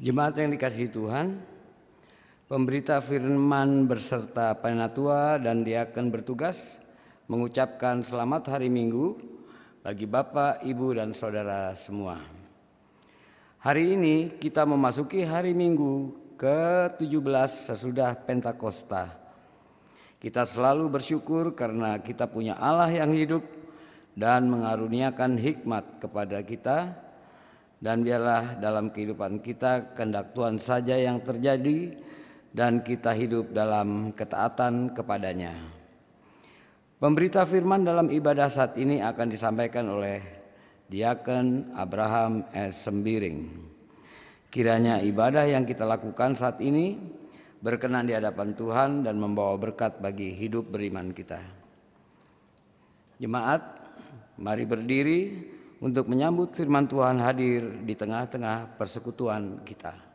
Jemaat yang dikasihi Tuhan, pemberita firman berserta penatua dan diaken bertugas mengucapkan selamat hari Minggu bagi Bapak, Ibu, dan Saudara semua. Hari ini kita memasuki hari Minggu ke-17 sesudah Pentakosta. Kita selalu bersyukur karena kita punya Allah yang hidup dan mengaruniakan hikmat kepada kita. Dan biarlah dalam kehidupan kita kehendak Tuhan saja yang terjadi dan kita hidup dalam ketaatan kepadanya. Pemberita firman dalam ibadah saat ini akan disampaikan oleh Diaken Abraham S. Sembiring. Kiranya ibadah yang kita lakukan saat ini berkenan di hadapan Tuhan dan membawa berkat bagi hidup beriman kita. Jemaat, mari berdiri untuk menyambut firman Tuhan hadir di tengah-tengah persekutuan kita.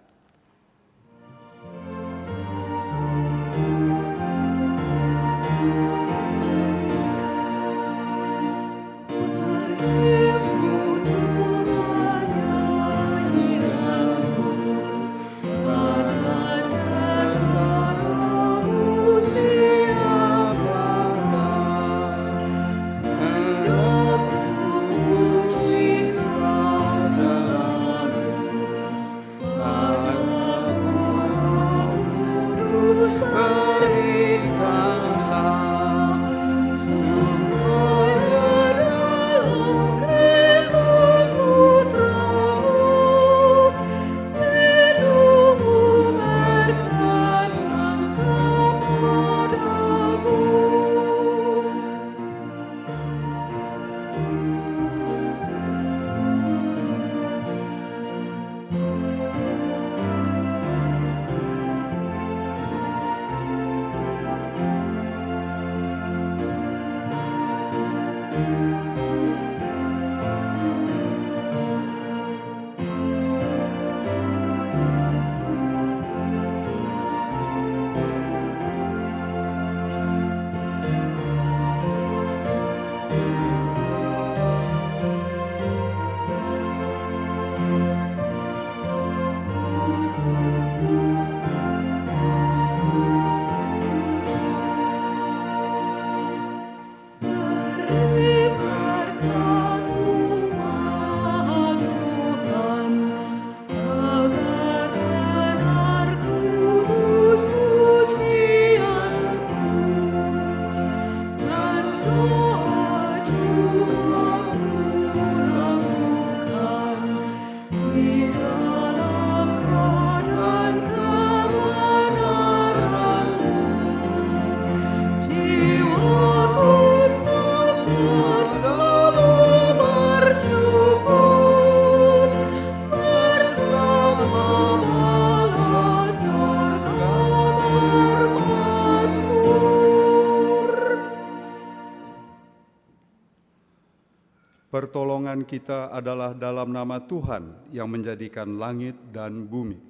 Pertolongan kita adalah dalam nama Tuhan yang menjadikan langit dan bumi.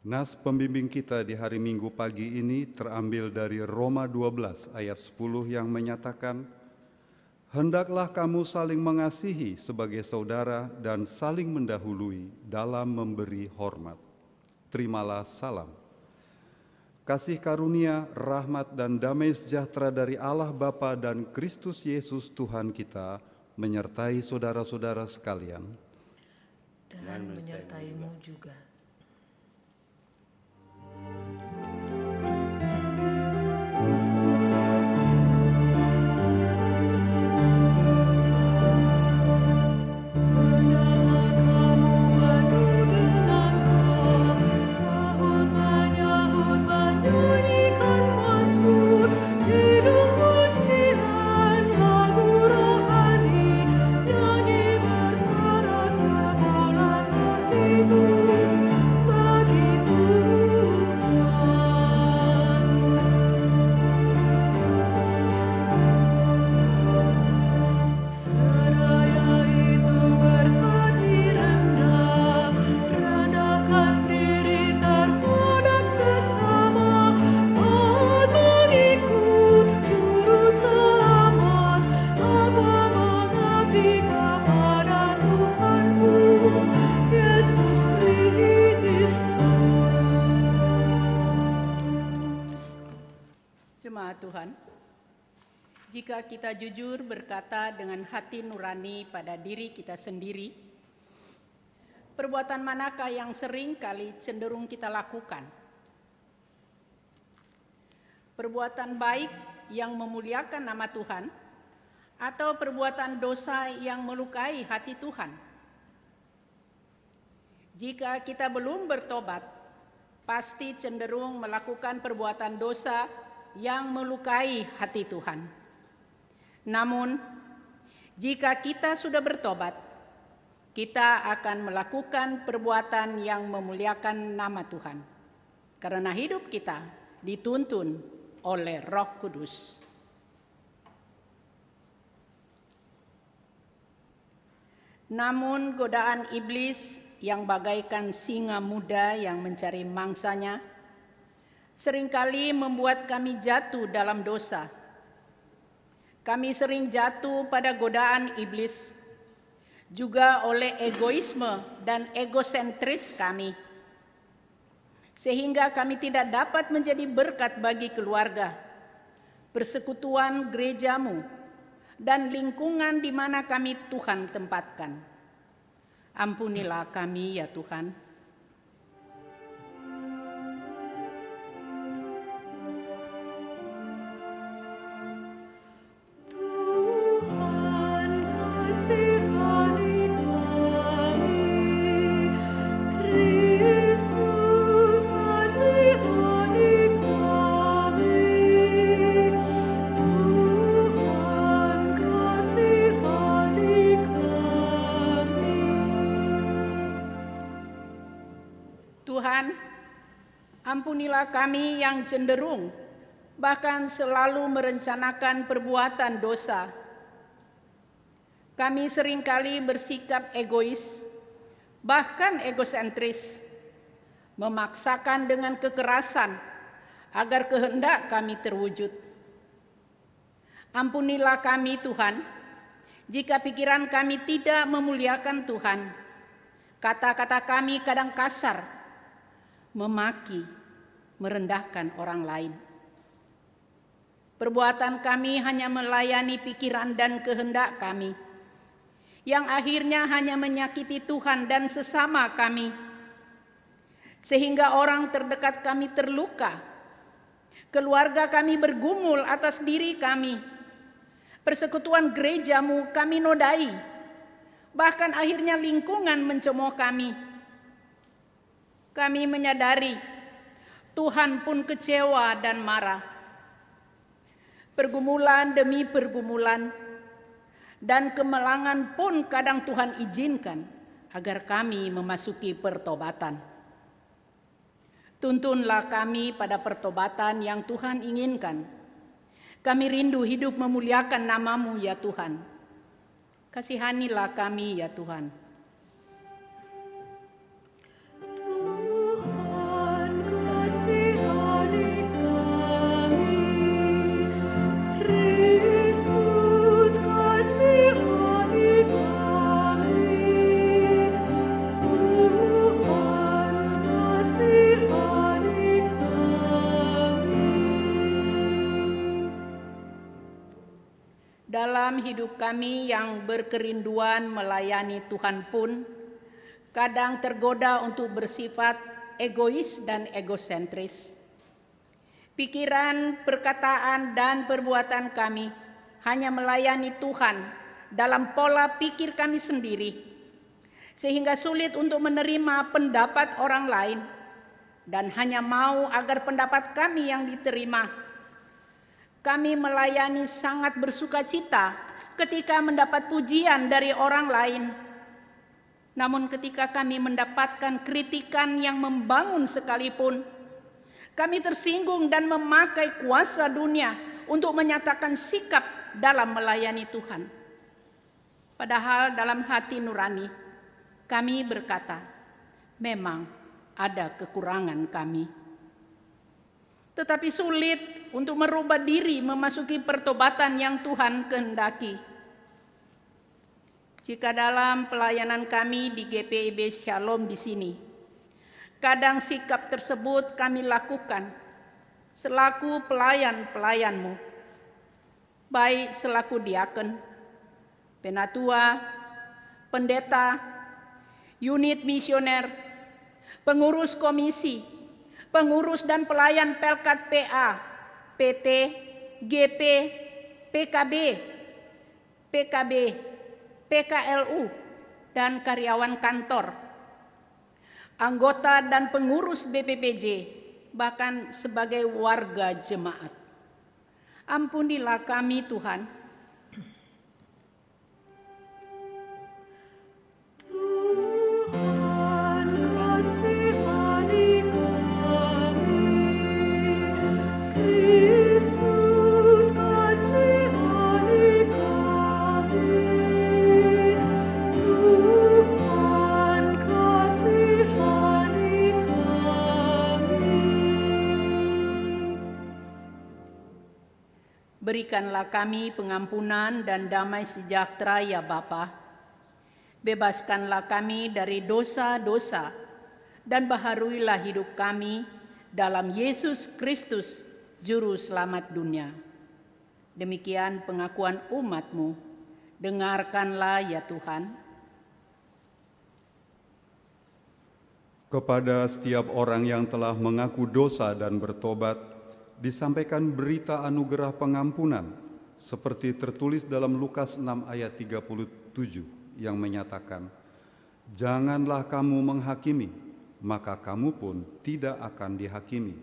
Nas pembimbing kita di hari Minggu pagi ini terambil dari Roma 12 ayat 10 yang menyatakan, "Hendaklah kamu saling mengasihi sebagai saudara dan saling mendahului dalam memberi hormat. Terimalah salam. Kasih karunia, rahmat, dan damai sejahtera dari Allah Bapa dan Kristus Yesus Tuhan kita menyertai saudara-saudara sekalian." Dan menyertaimu juga. Bagi Tuhan, jika kita jujur berkata dengan hati nurani pada diri kita sendiri, perbuatan manakah yang sering kali cenderung kita lakukan? Perbuatan baik yang memuliakan nama Tuhan, atau perbuatan dosa yang melukai hati Tuhan? Jika kita belum bertobat, pasti cenderung melakukan perbuatan dosa yang melukai hati Tuhan. Namun, jika kita sudah bertobat, kita akan melakukan perbuatan yang memuliakan nama Tuhan, karena hidup kita dituntun oleh Roh Kudus. Namun godaan iblis yang bagaikan singa muda yang mencari mangsanya seringkali membuat kami jatuh dalam dosa. Kami sering jatuh pada godaan iblis juga oleh egoisme dan egosentris kami, sehingga kami tidak dapat menjadi berkat bagi keluarga, persekutuan gerejamu, dan lingkungan di mana kami Tuhan tempatkan. Ampunilah kami ya Tuhan. Tuhan kasihani kami, Kristus kasihani kami, Tuhan kasihani kami. Tuhan, ampunilah kami yang cenderung bahkan selalu merencanakan perbuatan dosa. Kami seringkali bersikap egois, bahkan egosentris, memaksakan dengan kekerasan agar kehendak kami terwujud. Ampunilah kami Tuhan, jika pikiran kami tidak memuliakan Tuhan. Kata-kata kami kadang kasar, memaki, merendahkan orang lain. Perbuatan kami hanya melayani pikiran dan kehendak kami, yang akhirnya hanya menyakiti Tuhan dan sesama kami, sehingga orang terdekat kami terluka, keluarga kami bergumul atas diri kami, persekutuan gerejamu kami nodai, bahkan akhirnya lingkungan mencemooh kami. Kami menyadari Tuhan pun kecewa dan marah. Pergumulan demi pergumulan dan kemelangan pun kadang Tuhan izinkan agar kami memasuki pertobatan. Tuntunlah kami pada pertobatan yang Tuhan inginkan. Kami rindu hidup memuliakan nama-Mu ya Tuhan. Kasihanilah kami ya Tuhan. Tuhan kasihani kami, Kristus kasihani kami, Tuhan kasihani kami. Dalam hidup kami yang berkerinduan melayani Tuhan pun kadang tergoda untuk bersifat egois dan egosentris. Pikiran, perkataan, dan perbuatan kami hanya melayani Tuhan dalam pola pikir kami sendiri, sehingga sulit untuk menerima pendapat orang lain dan hanya mau agar pendapat kami yang diterima. Kami melayani sangat bersukacita ketika mendapat pujian dari orang lain. Namun ketika kami mendapatkan kritikan yang membangun sekalipun, kami tersinggung dan memakai kuasa dunia untuk menyatakan sikap dalam melayani Tuhan. Padahal dalam hati nurani, kami berkata, memang ada kekurangan kami. Tetapi sulit untuk merubah diri memasuki pertobatan yang Tuhan kehendaki. Jika dalam pelayanan kami di GPIB Shalom di sini, kadang sikap tersebut kami lakukan selaku pelayan-pelayan-Mu, baik selaku diaken, penatua, pendeta, unit misioner, pengurus komisi, pengurus dan pelayan Pelkat PA, PT, GP, PKB, PKB, PKLU, dan karyawan kantor, anggota dan pengurus BPPJ, bahkan sebagai warga jemaat. Ampunilah kami Tuhan. Tuhan kasihani kami, Kristus kasihani kami, Tuhan kasihani kami. Berikanlah kami pengampunan dan damai sejahtera ya Bapa. Bebaskanlah kami dari dosa-dosa dan baharuilah hidup kami dalam Yesus Kristus, Juru Selamat dunia. Demikian pengakuan umat-Mu. Dengarkanlah ya Tuhan. Kepada setiap orang yang telah mengaku dosa dan bertobat, disampaikan berita anugerah pengampunan, seperti tertulis dalam Lukas 6 ayat 37 yang menyatakan, "Janganlah kamu menghakimi, maka kamu pun tidak akan dihakimi.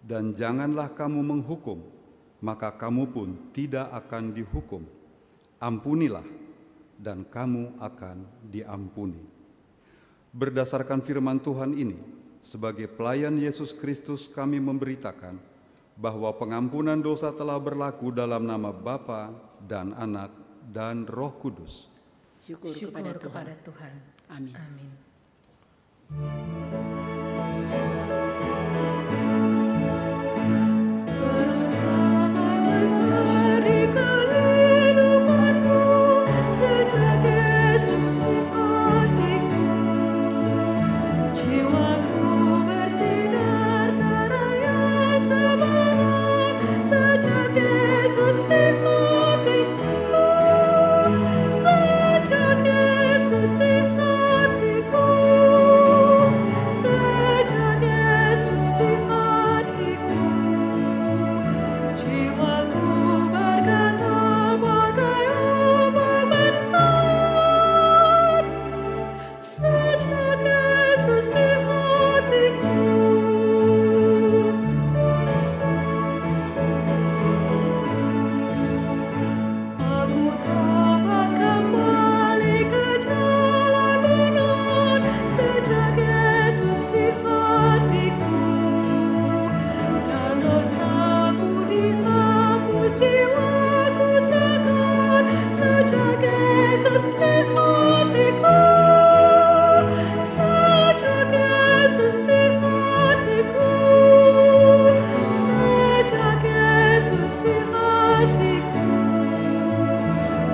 Dan janganlah kamu menghukum, maka kamu pun tidak akan dihukum. Ampunilah, dan kamu akan diampuni." Berdasarkan firman Tuhan ini, sebagai pelayan Yesus Kristus kami memberitakan bahwa pengampunan dosa telah berlaku dalam nama Bapa dan Anak dan Roh Kudus. Syukur Syukur kepada Tuhan. kepada Tuhan. Amin. Amin. Berkah berseri kehidupanku sejak Yesus di hatiku. Jiwaku bersinar terang cemerlang sejak Yesus di hatiku. Sejak Yesus di hatiku. Sejak Yesus di hatiku. Jiwaku berkata bagai ombak besar. Sejak Yesus di hatiku. Aku dapat kembali ke jalan benar sejak Yesus di hatiku. Dan dosaku dihapus, jiwaku segar sejak Yesus di hatiku. Sejak Yesus di hatiku. Sejak Yesus di hatiku.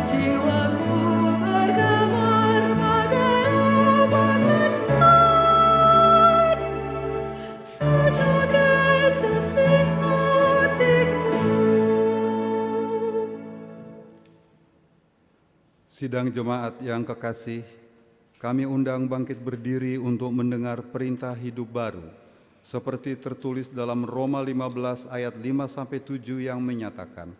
Jiwaku bergemar bagai ombak besar. Sejak Yesus di hatiku. Sidang jemaat yang kekasih, kami undang bangkit berdiri untuk mendengar perintah hidup baru, seperti tertulis dalam Roma 15 ayat 5-7 yang menyatakan,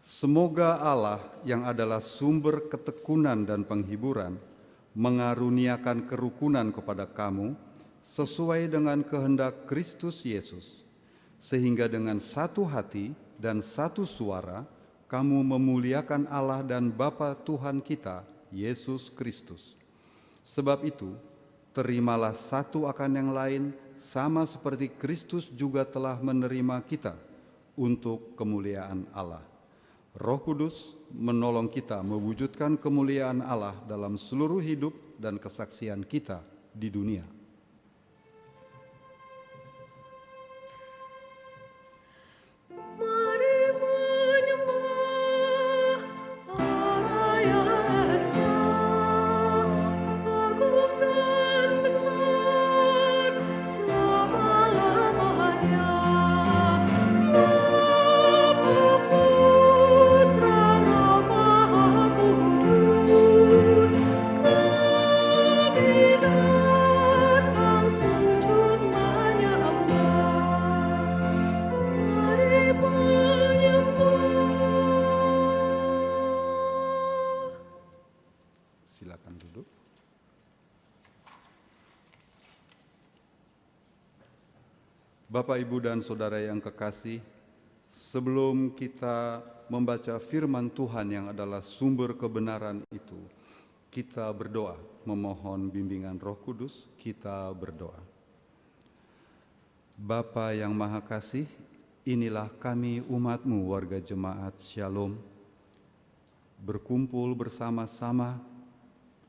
"Semoga Allah yang adalah sumber ketekunan dan penghiburan, mengaruniakan kerukunan kepada kamu sesuai dengan kehendak Kristus Yesus, sehingga dengan satu hati dan satu suara kamu memuliakan Allah dan Bapa Tuhan kita, Yesus Kristus. Sebab itu, terimalah satu akan yang lain, sama seperti Kristus juga telah menerima kita untuk kemuliaan Allah. Roh Kudus menolong kita mewujudkan kemuliaan Allah dalam seluruh hidup dan kesaksian kita di dunia. Mari menyembah Allah yang esa, agung dan besar selama-lamanya. Apapun Silakan duduk. Bapak, Ibu, dan Saudara yang kekasih, sebelum kita membaca firman Tuhan yang adalah sumber kebenaran itu, kita berdoa memohon bimbingan Roh Kudus. Kita berdoa. Bapa yang Maha Kasih, inilah kami umat-Mu warga jemaat Shalom, berkumpul bersama-sama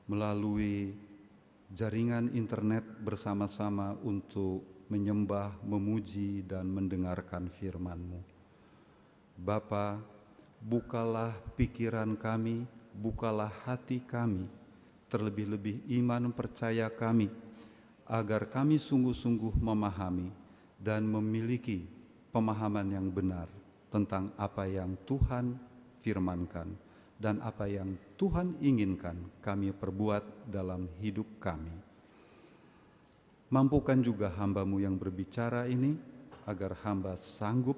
melalui jaringan internet bersama-sama untuk menyembah, memuji, dan mendengarkan firman-Mu. Bapa, bukalah pikiran kami, bukalah hati kami, terlebih-lebih iman percaya kami, agar kami sungguh-sungguh memahami dan memiliki pemahaman yang benar tentang apa yang Tuhan firmankan dan apa yang Tuhan inginkan kami perbuat dalam hidup kami. Mampukan juga hamba-Mu yang berbicara ini, agar hamba sanggup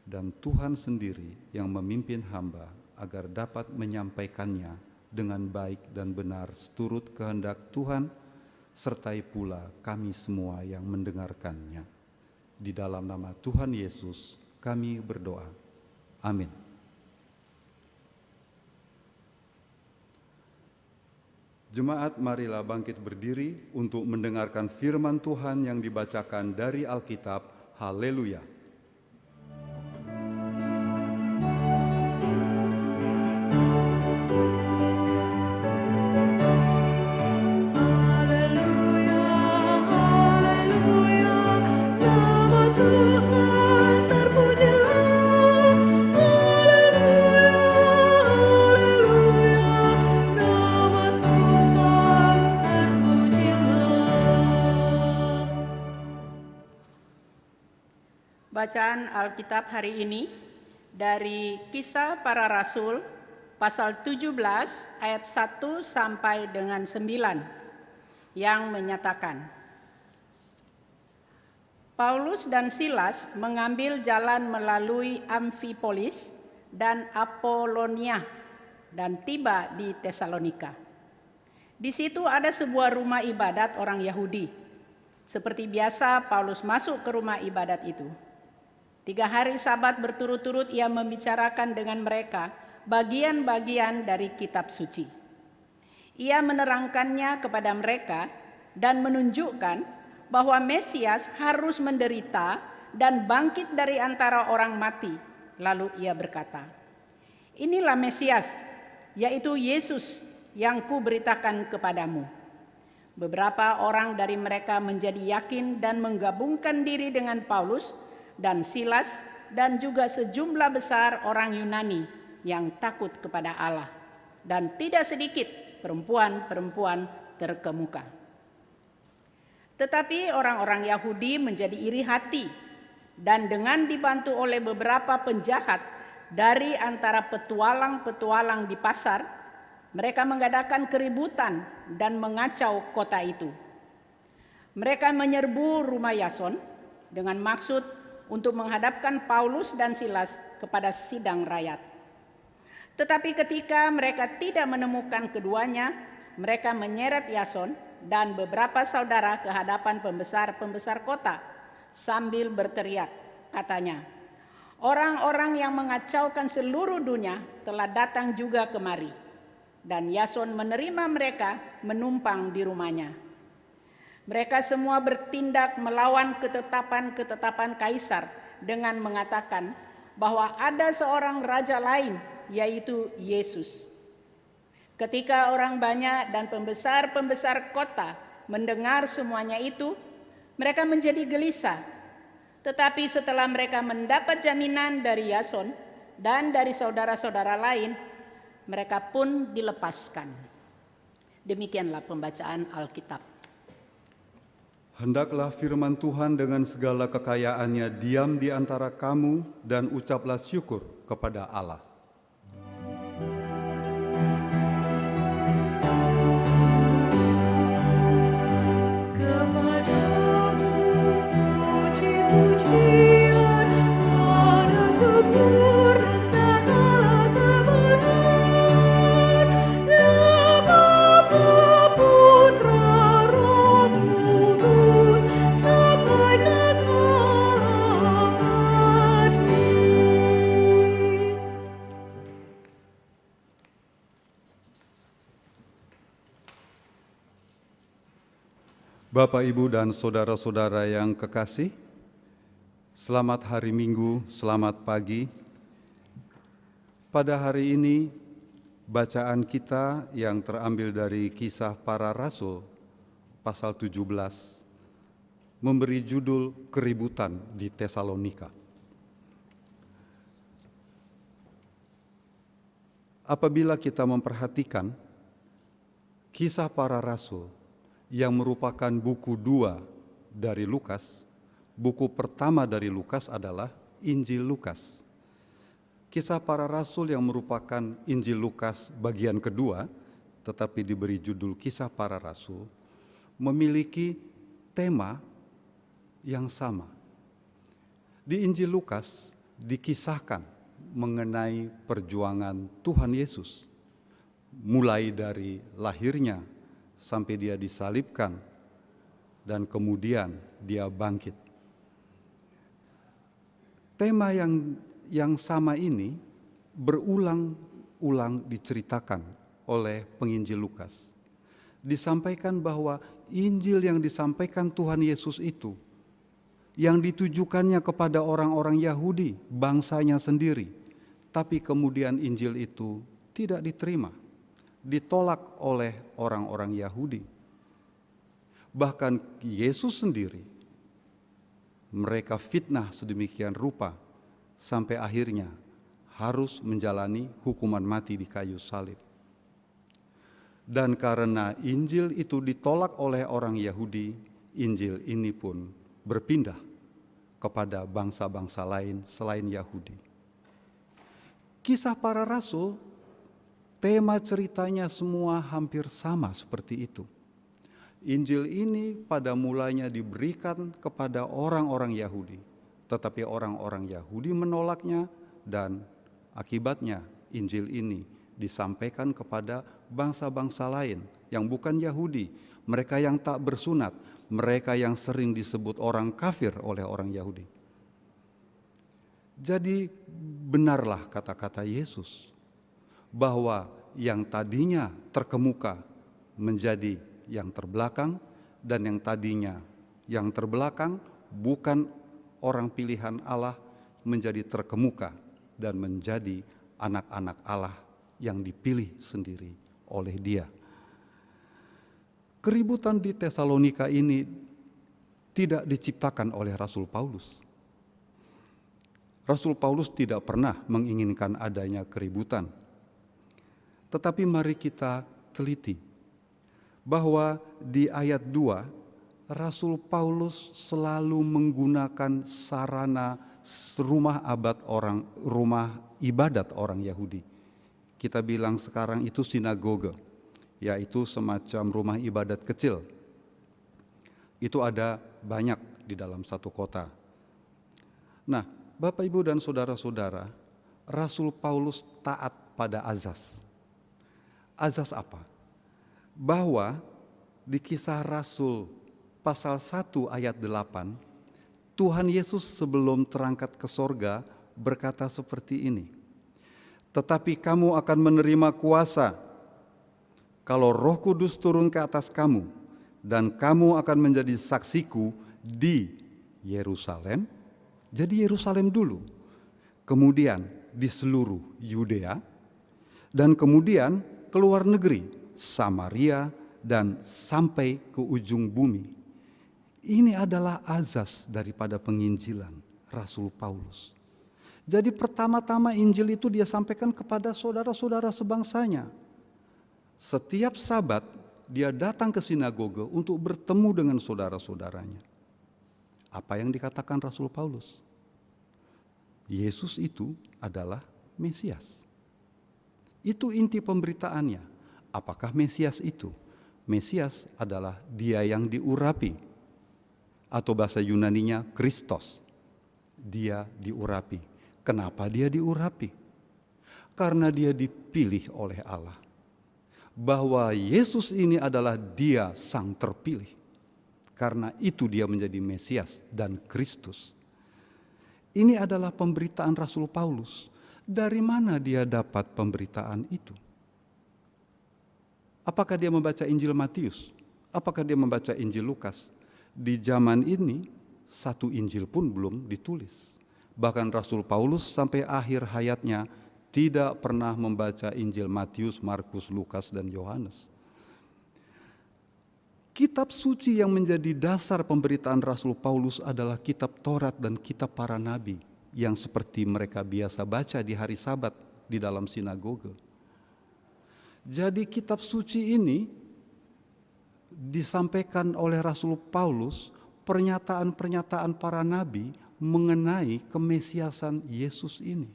dan Tuhan sendiri yang memimpin hamba, agar dapat menyampaikannya dengan baik dan benar seturut kehendak Tuhan, sertai pula kami semua yang mendengarkannya. Di dalam nama Tuhan Yesus kami berdoa. Amin. Jemaat, marilah bangkit berdiri untuk mendengarkan firman Tuhan yang dibacakan dari Alkitab. Haleluya. Haleluya, haleluya, nama Tuhan terpujilah. Haleluya, haleluya, nama Tuhan terpujilah. Bacaan Alkitab hari ini dari Kisah Para Rasul pasal 17 ayat 1 sampai dengan 9 yang menyatakan, Paulus dan Silas mengambil jalan melalui Amfipolis dan Apolonia dan tiba di Tesalonika. Di situ ada sebuah rumah ibadat orang Yahudi. Seperti biasa, Paulus masuk ke rumah ibadat itu. 3 hari Sabat berturut-turut ia membicarakan dengan mereka bagian-bagian dari kitab suci. Ia menerangkannya kepada mereka dan menunjukkan bahwa Mesias harus menderita dan bangkit dari antara orang mati. Lalu ia berkata, "Inilah Mesias, yaitu Yesus yang kuberitakan kepadamu." Beberapa orang dari mereka menjadi yakin dan menggabungkan diri dengan Paulus dan Silas dan juga sejumlah besar orang Yunani yang takut kepada Allah, dan tidak sedikit perempuan-perempuan terkemuka. Tetapi orang-orang Yahudi menjadi iri hati, dan dengan dibantu oleh beberapa penjahat dari antara petualang-petualang di pasar, mereka mengadakan keributan dan mengacau kota itu. Mereka menyerbu rumah Yason dengan maksud untuk menghadapkan Paulus dan Silas kepada sidang rakyat. Tetapi ketika mereka tidak menemukan keduanya, mereka menyeret Yason dan beberapa saudara ke hadapan pembesar-pembesar kota sambil berteriak, katanya, "Orang-orang yang mengacaukan seluruh dunia telah datang juga kemari." Dan Yason menerima mereka menumpang di rumahnya. Mereka semua bertindak melawan ketetapan-ketetapan Kaisar dengan mengatakan bahwa ada seorang raja lain, yaitu Yesus. Ketika orang banyak dan pembesar-pembesar kota mendengar semuanya itu, mereka menjadi gelisah. Tetapi setelah mereka mendapat jaminan dari Yason dan dari saudara-saudara lain, mereka pun dilepaskan. Demikianlah pembacaan Alkitab. Hendaklah firman Tuhan dengan segala kekayaannya diam di antara kamu, dan ucaplah syukur kepada Allah. Kepadamu puji-pujian, pada syukur dan segala kemuliaan, nama Bapak, Ibu, dan saudara-saudara yang kekasih, selamat hari Minggu, selamat pagi. Pada hari ini, bacaan kita yang terambil dari Kisah Para Rasul, pasal 17, memberi judul Keributan di Tesalonika. Apabila kita memperhatikan Kisah Para Rasul yang merupakan buku 2 dari Lukas, buku pertama dari Lukas adalah Injil Lukas. Kisah Para Rasul yang merupakan Injil Lukas bagian kedua, tetapi diberi judul Kisah Para Rasul, memiliki tema yang sama. Di Injil Lukas dikisahkan mengenai perjuangan Tuhan Yesus, mulai dari lahirnya sampai dia disalibkan dan kemudian dia bangkit. Tema yang sama ini berulang-ulang diceritakan oleh penginjil Lukas. Disampaikan bahwa Injil yang disampaikan Tuhan Yesus itu, yang ditujukannya kepada orang-orang Yahudi, bangsanya sendiri, tapi kemudian Injil itu tidak diterima, ditolak oleh orang-orang Yahudi. Bahkan Yesus sendiri, mereka fitnah sedemikian rupa, sampai akhirnya harus menjalani hukuman mati di kayu salib. Dan karena Injil itu ditolak oleh orang Yahudi, Injil ini pun berpindah kepada bangsa-bangsa lain selain Yahudi. Kisah Para Rasul, tema ceritanya semua hampir sama seperti itu. Injil ini pada mulanya diberikan kepada orang-orang Yahudi, tetapi orang-orang Yahudi menolaknya dan akibatnya Injil ini disampaikan kepada bangsa-bangsa lain yang bukan Yahudi, mereka yang tak bersunat, mereka yang sering disebut orang kafir oleh orang Yahudi. Jadi benarlah kata-kata Yesus bahwa yang tadinya terkemuka menjadi yang terbelakang, dan yang tadinya yang terbelakang bukan orang pilihan Allah menjadi terkemuka dan menjadi anak-anak Allah yang dipilih sendiri oleh Dia. Keributan di Tesalonika ini tidak diciptakan oleh Rasul Paulus. Rasul Paulus tidak pernah menginginkan adanya keributan. Tetapi mari kita teliti bahwa di ayat 2, Rasul Paulus selalu menggunakan sarana rumah ibadat orang Yahudi. Kita bilang sekarang itu sinagoge, yaitu semacam rumah ibadat kecil. Itu ada banyak di dalam satu kota. Nah, Bapak, Ibu, dan saudara-saudara, Rasul Paulus taat pada azas. Azas apa? Bahwa di Kisah Rasul pasal 1 ayat 8, Tuhan Yesus sebelum terangkat ke sorga berkata seperti ini, "Tetapi kamu akan menerima kuasa kalau Roh Kudus turun ke atas kamu, dan kamu akan menjadi saksiku di Yerusalem." Jadi Yerusalem dulu, kemudian di seluruh Yudea, dan kemudian ke luar negeri, Samaria, dan sampai ke ujung bumi. Ini adalah azas daripada penginjilan Rasul Paulus. Jadi pertama-tama Injil itu dia sampaikan kepada saudara-saudara sebangsanya. Setiap Sabat dia datang ke sinagoge untuk bertemu dengan saudara-saudaranya. Apa yang dikatakan Rasul Paulus? Yesus itu adalah Mesias. Itu inti pemberitaannya. Apakah Mesias itu? Mesias adalah Dia yang diurapi, atau bahasa Yunaninya Kristos. Dia diurapi. Kenapa dia diurapi? Karena dia dipilih oleh Allah. Bahwa Yesus ini adalah Dia sang terpilih. Karena itu dia menjadi Mesias dan Kristus. Ini adalah pemberitaan Rasul Paulus. Dari mana dia dapat pemberitaan itu? Apakah dia membaca Injil Matius Apakah dia membaca Injil Lukas? Di zaman ini, satu Injil pun belum ditulis. Bahkan Rasul Paulus sampai akhir hayatnya tidak pernah membaca Injil Matius, Markus, Lukas, dan Yohanes. Kitab suci yang menjadi dasar pemberitaan Rasul Paulus adalah kitab Taurat dan kitab para nabi yang seperti mereka biasa baca di hari Sabat di dalam sinagoge. Jadi kitab suci ini disampaikan oleh Rasul Paulus pernyataan-pernyataan para nabi mengenai kemesiasan Yesus ini.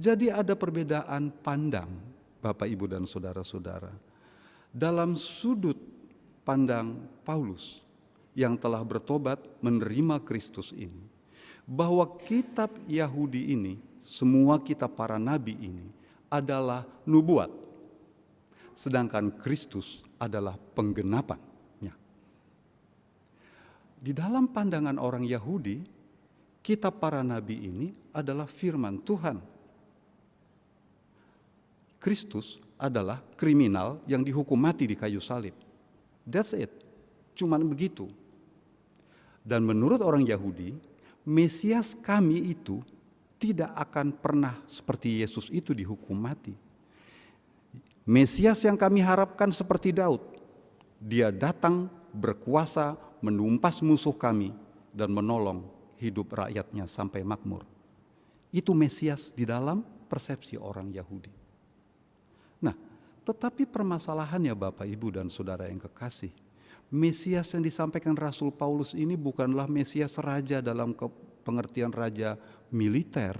Jadi ada perbedaan pandang, Bapak, Ibu, dan saudara-saudara. Dalam sudut pandang Paulus yang telah bertobat menerima Kristus ini, bahwa kitab Yahudi ini, semua kitab para nabi ini adalah nubuat, sedangkan Kristus adalah penggenapannya. Di dalam pandangan orang Yahudi, kitab para nabi ini adalah firman Tuhan. Kristus adalah kriminal yang dihukum mati di kayu salib. That's it. Cuman begitu. Dan menurut orang Yahudi, Mesias kami itu tidak akan pernah seperti Yesus itu dihukum mati. Mesias yang kami harapkan seperti Daud. Dia datang berkuasa menumpas musuh kami dan menolong hidup rakyatnya sampai makmur. Itu Mesias di dalam persepsi orang Yahudi. Nah, tetapi permasalahannya Bapak, Ibu, dan saudara yang kekasih, Mesias yang disampaikan Rasul Paulus ini bukanlah Mesias raja dalam pengertian raja militer,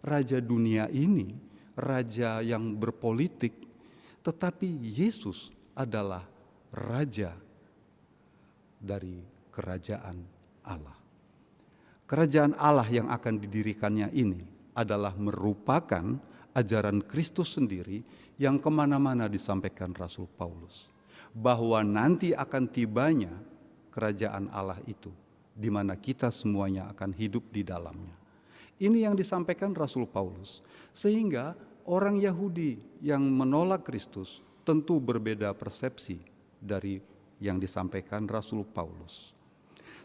raja dunia ini, raja yang berpolitik, tetapi Yesus adalah raja dari kerajaan Allah. Kerajaan Allah yang akan didirikannya ini adalah merupakan ajaran Kristus sendiri yang kemana-mana disampaikan Rasul Paulus. Bahwa nanti akan tibanya kerajaan Allah itu, di mana kita semuanya akan hidup di dalamnya. Ini yang disampaikan Rasul Paulus. Sehingga orang Yahudi yang menolak Kristus tentu berbeda persepsi dari yang disampaikan Rasul Paulus.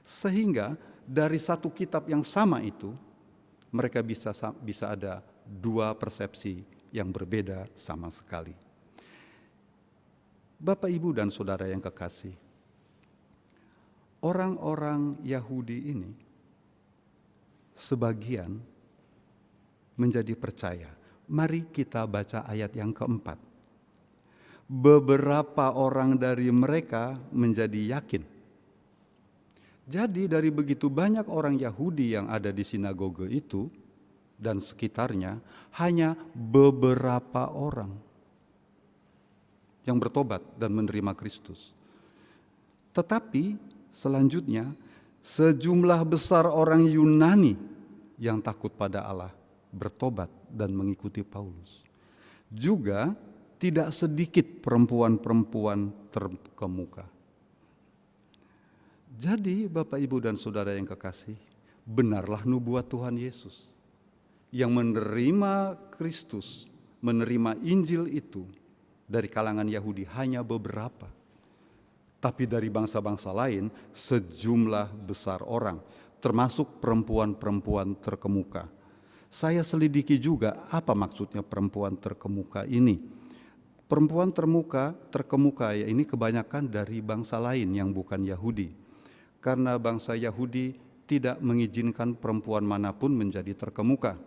Sehingga dari satu kitab yang sama itu, mereka bisa ada dua persepsi yang berbeda sama sekali. Bapak, Ibu, dan saudara yang kekasih, orang-orang Yahudi ini sebagian menjadi percaya. Mari kita baca ayat yang keempat. Beberapa orang dari mereka menjadi yakin. Jadi dari begitu banyak orang Yahudi yang ada di sinagoge itu dan sekitarnya, hanya beberapa orang yang bertobat dan menerima Kristus. Tetapi selanjutnya, sejumlah besar orang Yunani yang takut pada Allah bertobat dan mengikuti Paulus. Juga tidak sedikit perempuan-perempuan terkemuka. Jadi Bapak, Ibu, dan saudara yang kekasih, benarlah nubuat Tuhan Yesus yang menerima Kristus, menerima Injil itu dari kalangan Yahudi hanya beberapa. Tapi dari bangsa-bangsa lain sejumlah besar orang, termasuk perempuan-perempuan terkemuka. Saya selidiki juga apa maksudnya perempuan terkemuka ini. Perempuan terkemuka ya ini kebanyakan dari bangsa lain yang bukan Yahudi. Karena bangsa Yahudi tidak mengizinkan perempuan manapun menjadi terkemuka.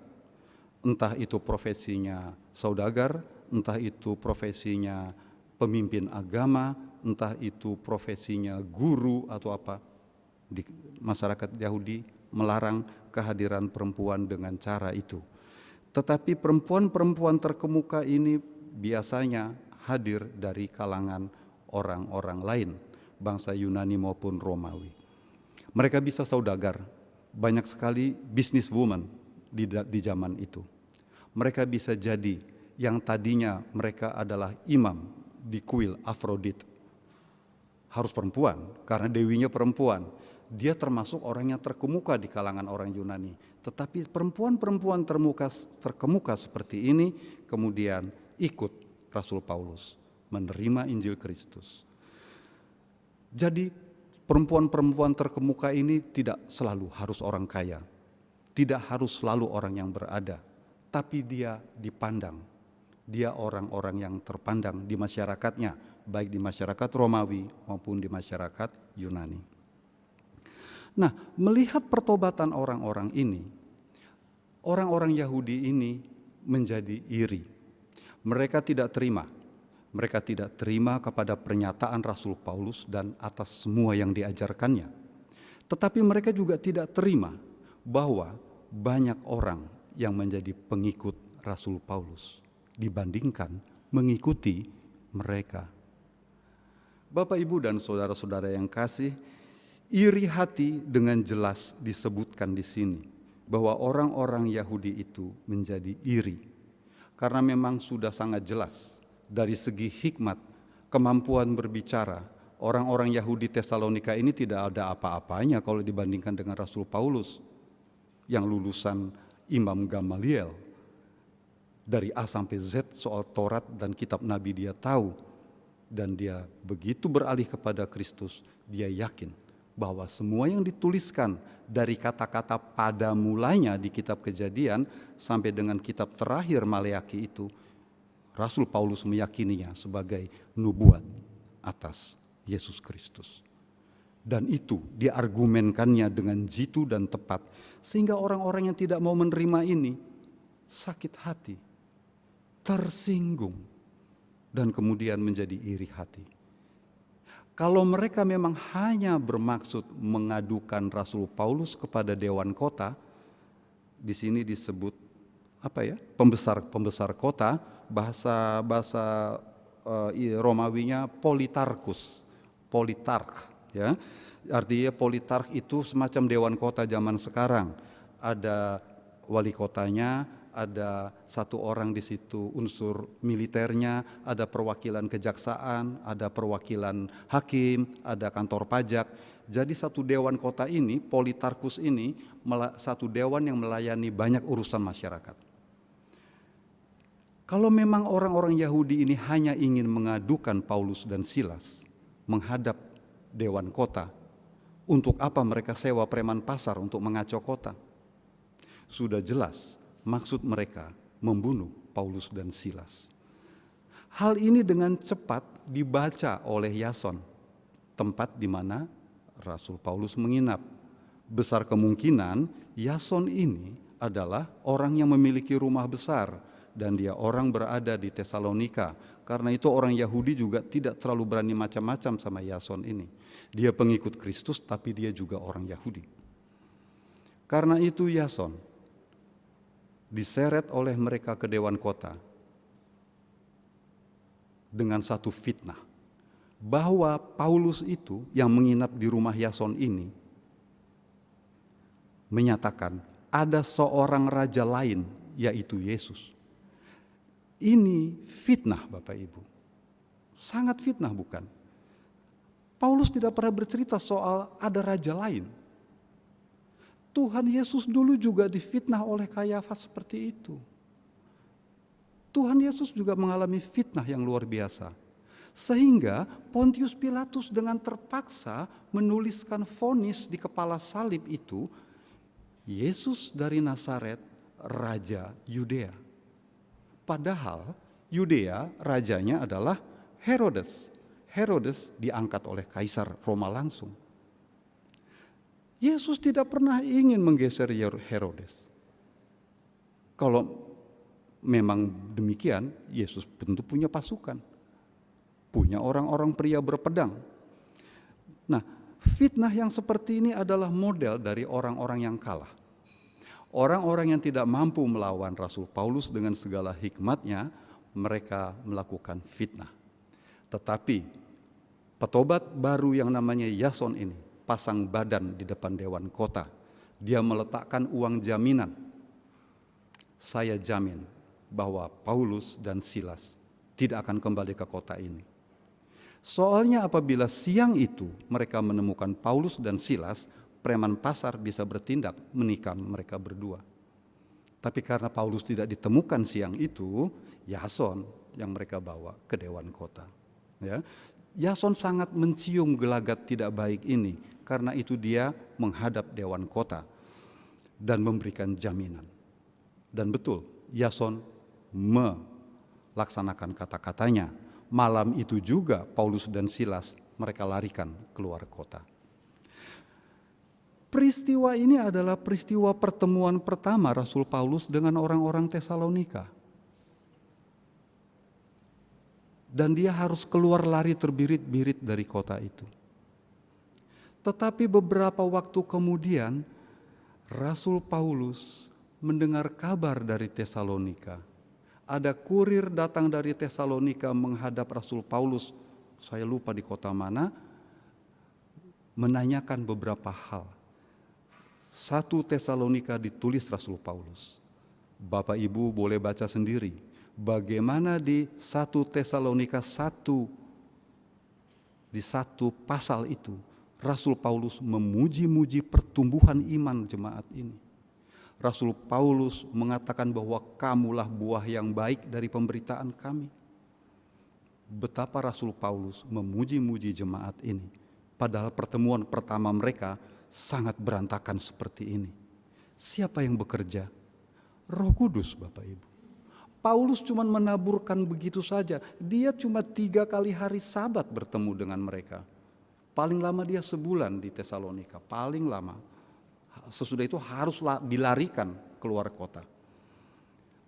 Entah itu profesinya saudagar, entah itu profesinya pemimpin agama, entah itu profesinya guru atau apa. Di masyarakat Yahudi melarang kehadiran perempuan dengan cara itu. Tetapi perempuan-perempuan terkemuka ini biasanya hadir dari kalangan orang-orang lain, bangsa Yunani maupun Romawi. Mereka bisa saudagar, banyak sekali businesswoman di zaman itu. Mereka bisa jadi yang tadinya mereka adalah imam di kuil Afrodit. Harus perempuan, karena dewinya perempuan. Dia termasuk orang yang terkemuka di kalangan orang Yunani. Tetapi perempuan-perempuan terkemuka seperti ini kemudian ikut Rasul Paulus menerima Injil Kristus. Jadi perempuan-perempuan terkemuka ini tidak selalu harus orang kaya, tidak harus selalu orang yang berada, tapi dia dipandang. Dia orang-orang yang terpandang di masyarakatnya, baik di masyarakat Romawi maupun di masyarakat Yunani. Nah, melihat pertobatan orang-orang ini, orang-orang Yahudi ini menjadi iri. Mereka tidak terima. Mereka tidak terima kepada pernyataan Rasul Paulus dan atas semua yang diajarkannya. Tetapi mereka juga tidak terima bahwa banyak orang yang menjadi pengikut Rasul Paulus dibandingkan mengikuti mereka. Bapak, Ibu, dan saudara-saudara yang kasih, iri hati dengan jelas disebutkan di sini bahwa orang-orang Yahudi itu menjadi iri karena memang sudah sangat jelas dari segi hikmat, kemampuan berbicara. Orang-orang Yahudi Tesalonika ini tidak ada apa-apanya kalau dibandingkan dengan Rasul Paulus yang lulusan Imam Gamaliel. Dari A sampai Z soal Taurat dan kitab Nabi dia tahu. Dan dia begitu beralih kepada Kristus, dia yakin bahwa semua yang dituliskan dari kata-kata pada mulanya di kitab Kejadian sampai dengan kitab terakhir Maleaki itu, Rasul Paulus meyakininya sebagai nubuat atas Yesus Kristus. Dan itu diargumenkannya dengan jitu dan tepat, sehingga orang-orang yang tidak mau menerima ini sakit hati, tersinggung, dan kemudian menjadi iri hati. Kalau mereka memang hanya bermaksud mengadukan Rasul Paulus kepada Dewan Kota, di sini disebut pembesar kota, bahasa Romawinya politark, ya. Artinya politark itu semacam Dewan Kota zaman sekarang. Ada wali kotanya, ada satu orang di situ unsur militernya, ada perwakilan kejaksaan, ada perwakilan hakim, ada kantor pajak. Jadi satu dewan kota ini, politarkus ini, satu dewan yang melayani banyak urusan masyarakat. Kalau memang orang-orang Yahudi ini hanya ingin mengadukan Paulus dan Silas menghadap dewan kota, untuk apa mereka sewa preman pasar untuk mengacau kota? Sudah jelas maksud mereka membunuh Paulus dan Silas. Hal ini dengan cepat dibaca oleh Yason, tempat di mana Rasul Paulus menginap. Besar kemungkinan Yason ini adalah orang yang memiliki rumah besar dan dia orang berada di Tesalonika. Karena itu orang Yahudi juga tidak terlalu berani macam-macam sama Yason ini. Dia pengikut Kristus tapi dia juga orang Yahudi. Karena itu Yason diseret oleh mereka ke dewan kota dengan satu fitnah bahwa Paulus itu yang menginap di rumah Yason ini menyatakan ada seorang raja lain, yaitu Yesus. Ini fitnah, Bapak Ibu, sangat fitnah, bukan? Paulus tidak pernah bercerita soal ada raja lain. Tuhan Yesus dulu juga difitnah oleh Kayafas seperti itu. Tuhan Yesus juga mengalami fitnah yang luar biasa. Sehingga Pontius Pilatus dengan terpaksa menuliskan vonis di kepala salib itu, Yesus dari Nazaret, Raja Yudea. Padahal Yudea rajanya adalah Herodes. Herodes diangkat oleh Kaisar Roma langsung. Yesus tidak pernah ingin menggeser Herodes. Kalau memang demikian, Yesus tentu punya pasukan, punya orang-orang pria berpedang. Nah, fitnah yang seperti ini adalah model dari orang-orang yang kalah. Orang-orang yang tidak mampu melawan Rasul Paulus dengan segala hikmatnya, mereka melakukan fitnah. Tetapi petobat baru yang namanya Yason ini pasang badan di depan dewan kota. Dia meletakkan uang jaminan. Saya jamin bahwa Paulus dan Silas tidak akan kembali ke kota ini. Soalnya apabila siang itu mereka menemukan Paulus dan Silas, preman pasar bisa bertindak menikam mereka berdua. Tapi karena Paulus tidak ditemukan siang itu, Yason yang mereka bawa ke dewan kota. Ya. Yason sangat mencium gelagat tidak baik ini, karena itu dia menghadap dewan kota dan memberikan jaminan. Dan betul, Yason melaksanakan kata-katanya. Malam itu juga Paulus dan Silas mereka larikan keluar kota. Peristiwa ini adalah peristiwa pertemuan pertama Rasul Paulus dengan orang-orang Tesalonika. Dan dia harus keluar lari terbirit-birit dari kota itu. Tetapi beberapa waktu kemudian, Rasul Paulus mendengar kabar dari Tesalonika. Ada kurir datang dari Tesalonika menghadap Rasul Paulus, saya lupa di kota mana, menanyakan beberapa hal. 1 Tesalonika ditulis Rasul Paulus. Bapak Ibu boleh baca sendiri. Bagaimana di 1 Tesalonika 1, di 1 pasal itu, Rasul Paulus memuji-muji pertumbuhan iman jemaat ini. Rasul Paulus mengatakan bahwa kamulah buah yang baik dari pemberitaan kami. Betapa Rasul Paulus memuji-muji jemaat ini. Padahal pertemuan pertama mereka sangat berantakan seperti ini. Siapa yang bekerja? Roh Kudus, Bapak Ibu. Paulus cuma menaburkan begitu saja. Dia cuma 3 kali hari Sabat bertemu dengan mereka. Paling lama dia sebulan di Tesalonika, paling lama. Sesudah itu harus dilarikan keluar kota.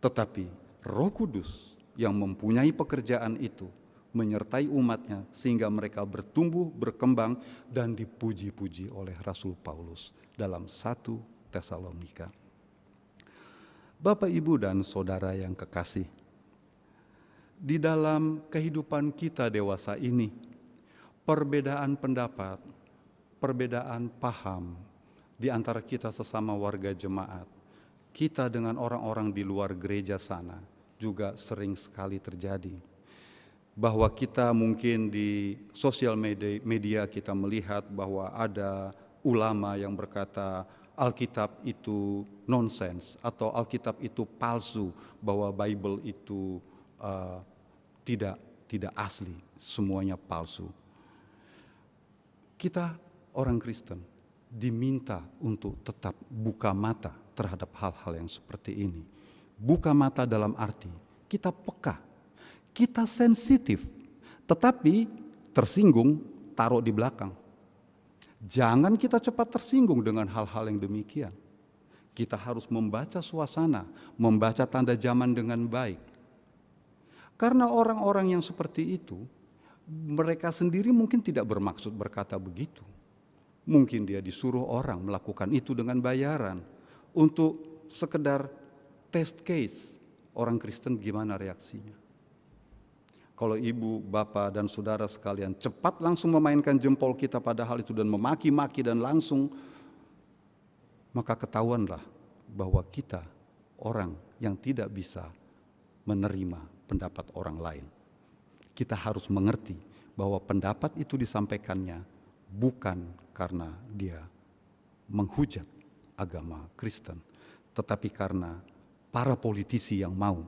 Tetapi Roh Kudus yang mempunyai pekerjaan itu menyertai umatnya sehingga mereka bertumbuh, berkembang dan dipuji-puji oleh Rasul Paulus dalam 1 Tesalonika. Bapak, Ibu, dan Saudara yang kekasih, di dalam kehidupan kita dewasa ini, perbedaan pendapat, perbedaan paham di antara kita sesama warga jemaat, kita dengan orang-orang di luar gereja sana juga sering sekali terjadi. Bahwa kita mungkin di sosial media kita melihat bahwa ada ulama yang berkata Alkitab itu nonsens atau Alkitab itu palsu, bahwa Bible itu tidak asli, semuanya palsu. Kita orang Kristen diminta untuk tetap buka mata terhadap hal-hal yang seperti ini. Buka mata dalam arti kita peka, kita sensitif, tetapi tersinggung taruh di belakang. Jangan kita cepat tersinggung dengan hal-hal yang demikian. Kita harus membaca suasana, membaca tanda zaman dengan baik. Karena orang-orang yang seperti itu, mereka sendiri mungkin tidak bermaksud berkata begitu. Mungkin dia disuruh orang melakukan itu dengan bayaran untuk sekedar test case. Orang Kristen gimana reaksinya? Kalau ibu, bapak, dan saudara sekalian cepat langsung memainkan jempol kita pada hal itu dan memaki-maki dan langsung, maka ketahuanlah bahwa kita orang yang tidak bisa menerima pendapat orang lain. Kita harus mengerti bahwa pendapat itu disampaikannya bukan karena dia menghujat agama Kristen, tetapi karena para politisi yang mau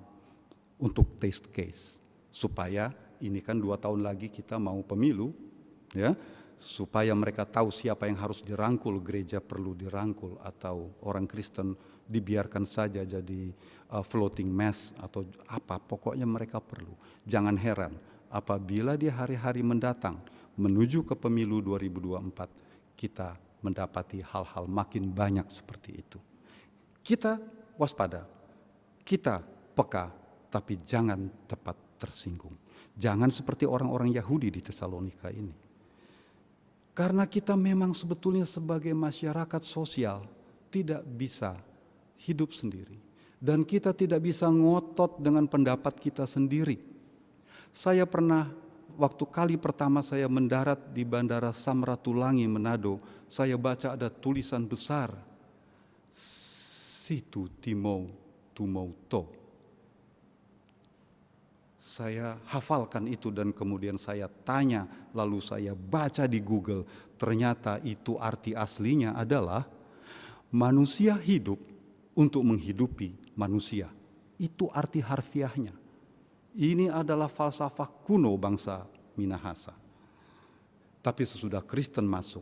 untuk test case. Supaya ini kan 2 tahun lagi kita mau pemilu, ya, supaya mereka tahu siapa yang harus dirangkul, gereja perlu dirangkul atau orang Kristen dibiarkan saja jadi floating mass atau apa, pokoknya mereka perlu. Jangan heran apabila di hari-hari mendatang menuju ke pemilu 2024 kita mendapati hal-hal makin banyak seperti itu. Kita waspada, kita peka, tapi jangan cepat tersinggung. Jangan seperti orang-orang Yahudi di Tesalonika ini. Karena kita memang sebetulnya sebagai masyarakat sosial tidak bisa hidup sendiri. Dan kita tidak bisa ngotot dengan pendapat kita sendiri. Saya pernah, waktu kali pertama saya mendarat di Bandara Samratulangi, Manado, saya baca ada tulisan besar, Situ Timau Tumauto. Saya hafalkan itu dan kemudian saya tanya, lalu saya baca di Google. Ternyata itu arti aslinya adalah manusia hidup untuk menghidupi manusia. Itu arti harfiahnya. Ini adalah falsafah kuno bangsa Minahasa. Tapi sesudah Kristen masuk,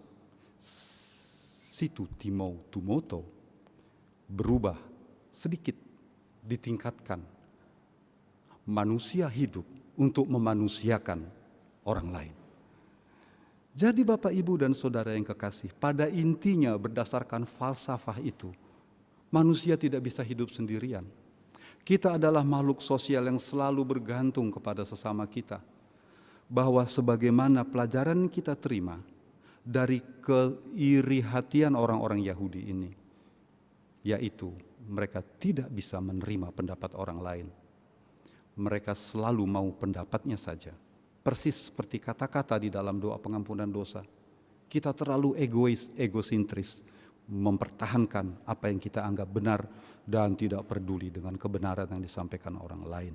situ timou tumoto berubah sedikit, ditingkatkan. Manusia hidup untuk memanusiakan orang lain. Jadi Bapak, Ibu, dan Saudara yang kekasih, pada intinya berdasarkan falsafah itu, manusia tidak bisa hidup sendirian. Kita adalah makhluk sosial yang selalu bergantung kepada sesama kita. Bahwa sebagaimana pelajaran kita terima dari keiri hatian orang-orang Yahudi ini, yaitu mereka tidak bisa menerima pendapat orang lain. Mereka selalu mau pendapatnya saja. Persis seperti kata-kata di dalam doa pengampunan dosa. Kita terlalu egois, egosentris, mempertahankan apa yang kita anggap benar dan tidak peduli dengan kebenaran yang disampaikan orang lain.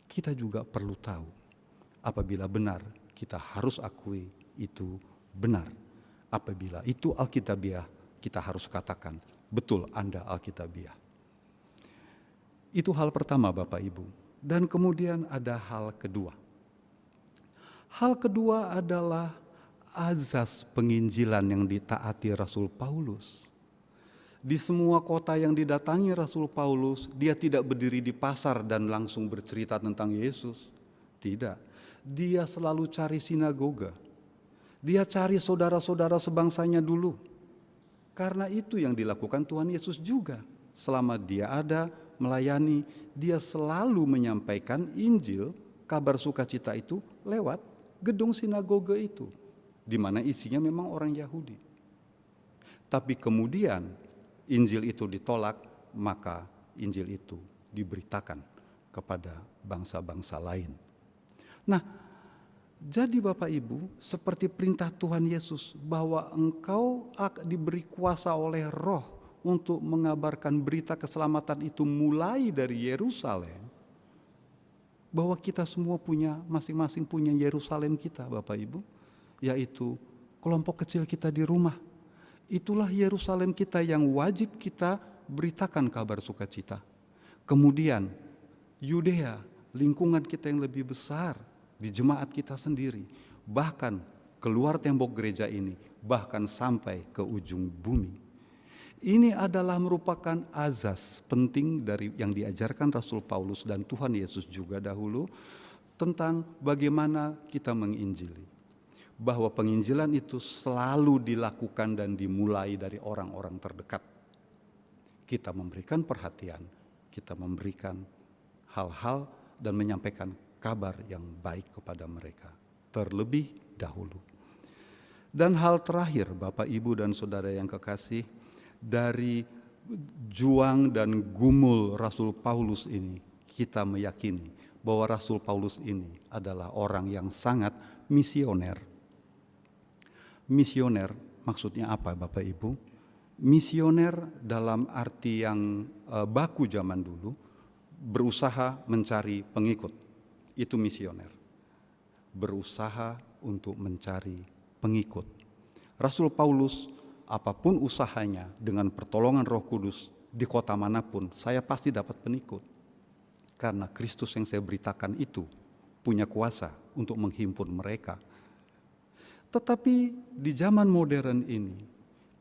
Kita juga perlu tahu, apabila benar, kita harus akui itu benar. Apabila itu Alkitabiah, kita harus katakan, betul Anda Alkitabiah. Itu hal pertama Bapak Ibu. Dan kemudian ada hal kedua. Hal kedua adalah azas penginjilan yang ditaati Rasul Paulus. Di semua kota yang didatangi Rasul Paulus, dia tidak berdiri di pasar dan langsung bercerita tentang Yesus. Tidak. Dia selalu cari sinagoga. Dia cari saudara-saudara sebangsanya dulu. Karena itu yang dilakukan Tuhan Yesus juga. Selama dia ada, melayani, dia selalu menyampaikan Injil, kabar sukacita itu lewat gedung sinagoga itu, di mana isinya memang orang Yahudi. Tapi kemudian Injil itu ditolak, maka Injil itu diberitakan kepada bangsa-bangsa lain. Nah, jadi Bapak Ibu, seperti perintah Tuhan Yesus bahwa engkau diberi kuasa oleh Roh untuk mengabarkan berita keselamatan itu mulai dari Yerusalem, bahwa kita semua masing-masing punya Yerusalem kita Bapak Ibu, yaitu kelompok kecil kita di rumah. Itulah Yerusalem kita yang wajib kita beritakan kabar sukacita. Kemudian Yudea, lingkungan kita yang lebih besar, di jemaat kita sendiri, bahkan keluar tembok gereja ini, bahkan sampai ke ujung bumi. Ini adalah merupakan azas penting dari yang diajarkan Rasul Paulus dan Tuhan Yesus juga dahulu tentang bagaimana kita menginjili. Bahwa penginjilan itu selalu dilakukan dan dimulai dari orang-orang terdekat. Kita memberikan perhatian, kita memberikan hal-hal dan menyampaikan kabar yang baik kepada mereka terlebih dahulu. Dan hal terakhir Bapak, Ibu, dan Saudara yang kekasih, dari juang dan gumul Rasul Paulus ini, kita meyakini bahwa Rasul Paulus ini adalah orang yang sangat misioner. Misioner maksudnya apa Bapak Ibu? Misioner dalam arti yang baku zaman dulu, berusaha mencari pengikut. Itu misioner. Berusaha untuk mencari pengikut. Rasul Paulus, apapun usahanya, dengan pertolongan Roh Kudus, di kota manapun, saya pasti dapat pengikut. Karena Kristus yang saya beritakan itu punya kuasa untuk menghimpun mereka. Tetapi di zaman modern ini,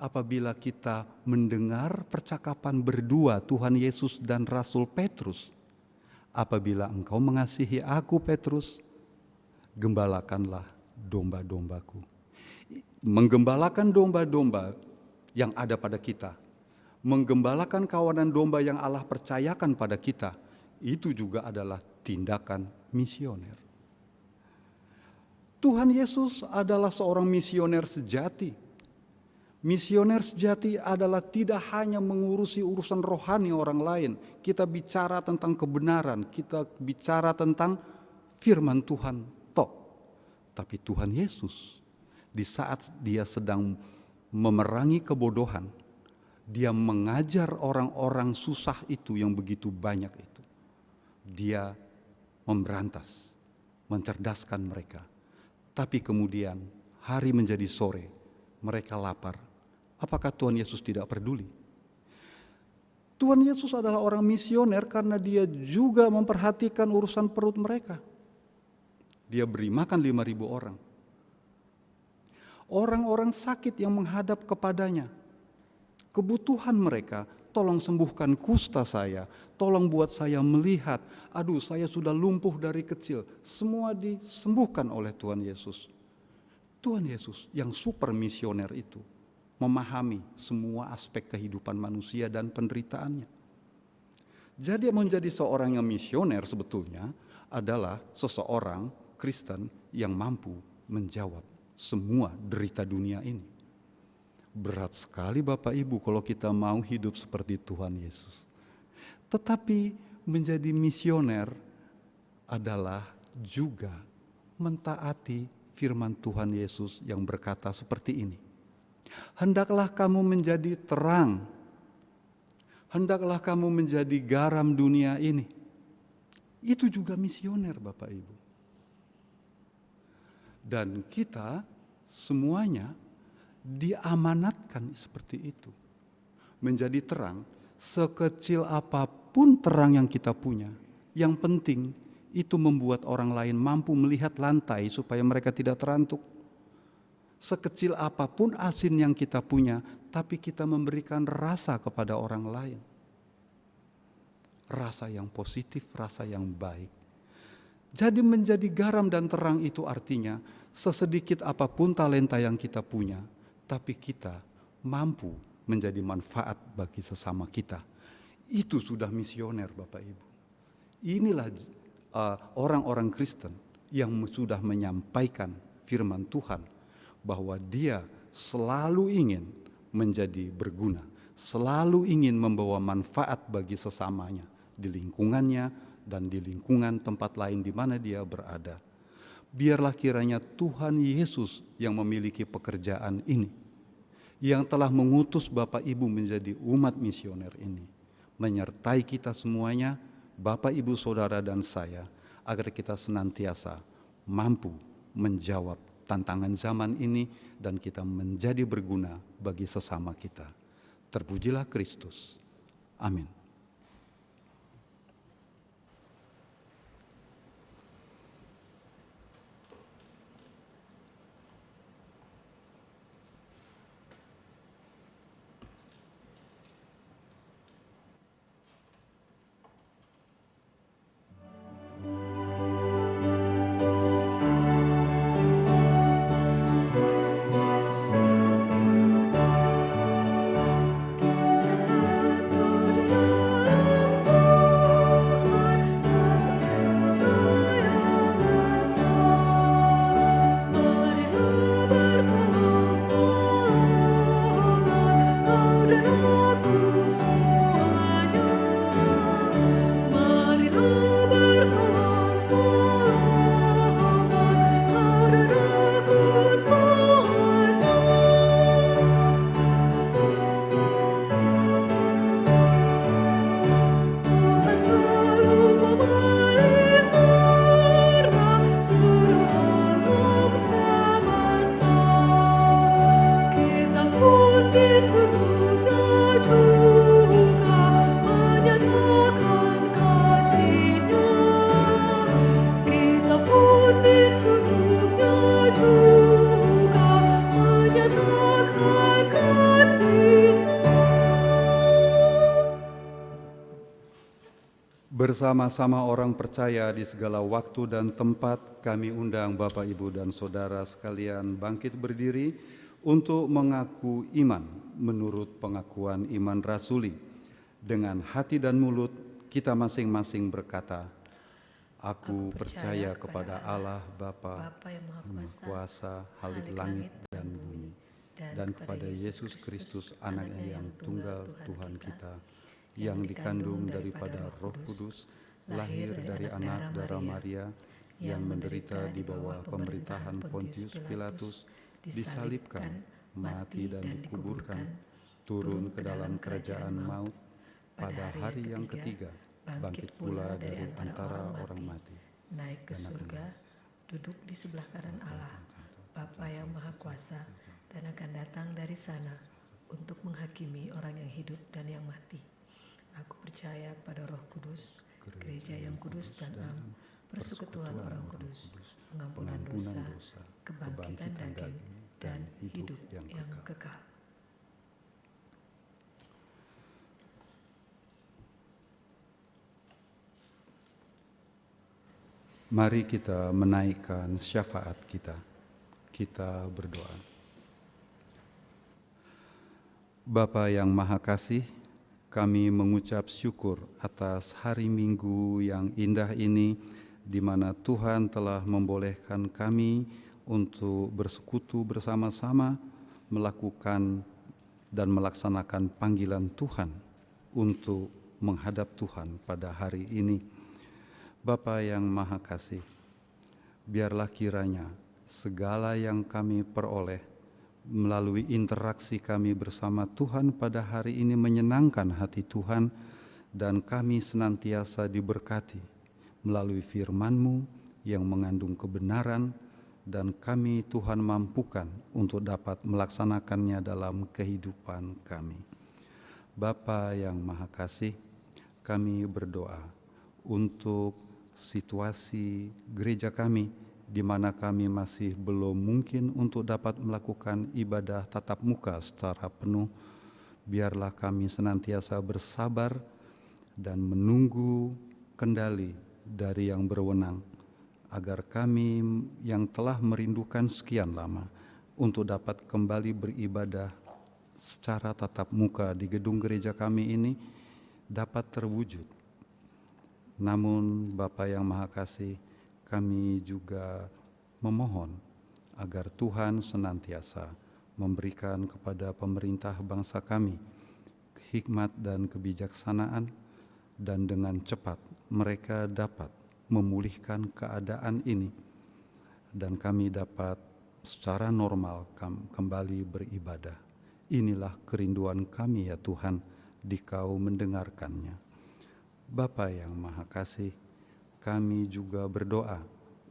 apabila kita mendengar percakapan berdua Tuhan Yesus dan Rasul Petrus, apabila engkau mengasihi aku Petrus, gembalakanlah domba-dombaku. Menggembalakan domba-domba yang ada pada kita, menggembalakan kawanan domba yang Allah percayakan pada kita, itu juga adalah tindakan misioner. Tuhan Yesus adalah seorang misioner sejati. Misioner sejati adalah tidak hanya mengurusi urusan rohani orang lain. Kita bicara tentang kebenaran, kita bicara tentang firman Tuhan tok. Tapi Tuhan Yesus, di saat dia sedang memerangi kebodohan, dia mengajar orang-orang susah itu yang begitu banyak itu. Dia memberantas, mencerdaskan mereka. Tapi kemudian hari menjadi sore, mereka lapar. Apakah Tuhan Yesus tidak peduli? Tuhan Yesus adalah orang misioner karena dia juga memperhatikan urusan perut mereka. Dia beri makan 5.000 orang. orang-orang sakit yang menghadap kepadanya. Kebutuhan mereka, tolong sembuhkan kusta saya, tolong buat saya melihat, aduh saya sudah lumpuh dari kecil. Semua disembuhkan oleh Tuhan Yesus. Tuhan Yesus yang super misioner itu memahami semua aspek kehidupan manusia dan penderitaannya. Jadi menjadi seorang yang misioner sebetulnya adalah seseorang Kristen yang mampu menjawab semua derita dunia ini. Berat sekali Bapak Ibu kalau kita mau hidup seperti Tuhan Yesus. Tetapi menjadi misioner adalah juga mentaati firman Tuhan Yesus yang berkata seperti ini. Hendaklah kamu menjadi terang. Hendaklah kamu menjadi garam dunia ini. Itu juga misioner Bapak Ibu. Dan kita semuanya diamanatkan seperti itu. Menjadi terang, sekecil apapun terang yang kita punya. Yang penting itu membuat orang lain mampu melihat lantai supaya mereka tidak terantuk. Sekecil apapun asin yang kita punya, tapi kita memberikan rasa kepada orang lain. Rasa yang positif, rasa yang baik. Jadi menjadi garam dan terang itu artinya sesedikit apapun talenta yang kita punya, tapi kita mampu menjadi manfaat bagi sesama kita. Itu sudah misioner Bapak Ibu. Inilah orang-orang Kristen yang sudah menyampaikan firman Tuhan bahwa dia selalu ingin menjadi berguna, selalu ingin membawa manfaat bagi sesamanya di lingkungannya dan di lingkungan tempat lain di mana dia berada. Biarlah kiranya Tuhan Yesus yang memiliki pekerjaan ini, yang telah mengutus Bapak Ibu menjadi umat misioner ini, menyertai kita semuanya, Bapak Ibu Saudara dan saya, agar kita senantiasa mampu menjawab tantangan zaman ini dan kita menjadi berguna bagi sesama kita. Terpujilah Kristus. Amin. Bersama-sama orang percaya di segala waktu dan tempat, kami undang Bapak, Ibu, dan Saudara sekalian bangkit berdiri untuk mengaku iman menurut pengakuan iman rasuli. Dengan hati dan mulut kita masing-masing berkata, Aku percaya kepada Allah Bapa yang Maha Kuasa, Halik langit dan bumi, dan kepada Yesus Kristus anaknya yang tunggal Tuhan kita, yang dikandung daripada Roh Kudus, lahir dari anak darah Maria, yang menderita di bawah pemerintahan Pontius Pilatus, disalibkan, mati dan dikuburkan, turun ke dalam kerajaan maut, pada hari yang ketiga bangkit pula dari antara orang mati, naik ke surga, duduk di sebelah kanan Allah, Bapa yang Maha Kuasa, dan akan datang dari sana untuk menghakimi orang yang hidup dan yang mati. Aku percaya kepada Roh Kudus, gereja yang kudus dan am, persekutuan orang kudus, pengampunan dosa, kebangkitan daging, dan hidup yang kekal. Mari kita menaikkan syafaat kita. Kita berdoa. Bapa yang Maha Kasih, kami mengucap syukur atas hari Minggu yang indah ini, di mana Tuhan telah membolehkan kami untuk bersekutu bersama-sama, melakukan dan melaksanakan panggilan Tuhan untuk menghadap Tuhan pada hari ini. Bapa yang Maha Kasih, biarlah kiranya segala yang kami peroleh melalui interaksi kami bersama Tuhan pada hari ini menyenangkan hati Tuhan, dan kami senantiasa diberkati melalui firman-Mu yang mengandung kebenaran, dan kami Tuhan mampukan untuk dapat melaksanakannya dalam kehidupan kami. Bapa yang Maha Kasih, kami berdoa untuk situasi gereja kami, di mana kami masih belum mungkin untuk dapat melakukan ibadah tatap muka secara penuh. Biarlah kami senantiasa bersabar dan menunggu kendali dari yang berwenang, agar kami yang telah merindukan sekian lama untuk dapat kembali beribadah secara tatap muka di gedung gereja kami ini dapat terwujud. Namun Bapa yang Maha Kasih, kami juga memohon agar Tuhan senantiasa memberikan kepada pemerintah bangsa kami hikmat dan kebijaksanaan, dan dengan cepat mereka dapat memulihkan keadaan ini, dan kami dapat secara normal kembali beribadah. Inilah kerinduan kami ya Tuhan, Dikau mendengarkannya. Bapa yang Maha Kasih, kami juga berdoa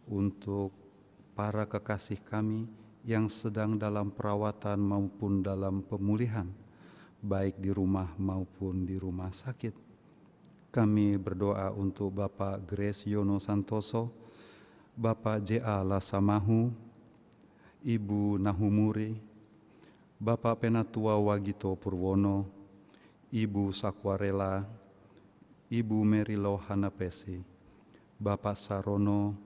untuk para kekasih kami yang sedang dalam perawatan maupun dalam pemulihan, baik di rumah maupun di rumah sakit. Kami berdoa untuk Bapak Grace Yono Santoso, Bapak J.A. Lasamahu, Ibu Nahumuri, Bapak Penatua Wagito Purwono, Ibu Sakwarela, Ibu Merilo Hanapesi, Bapak Sarono,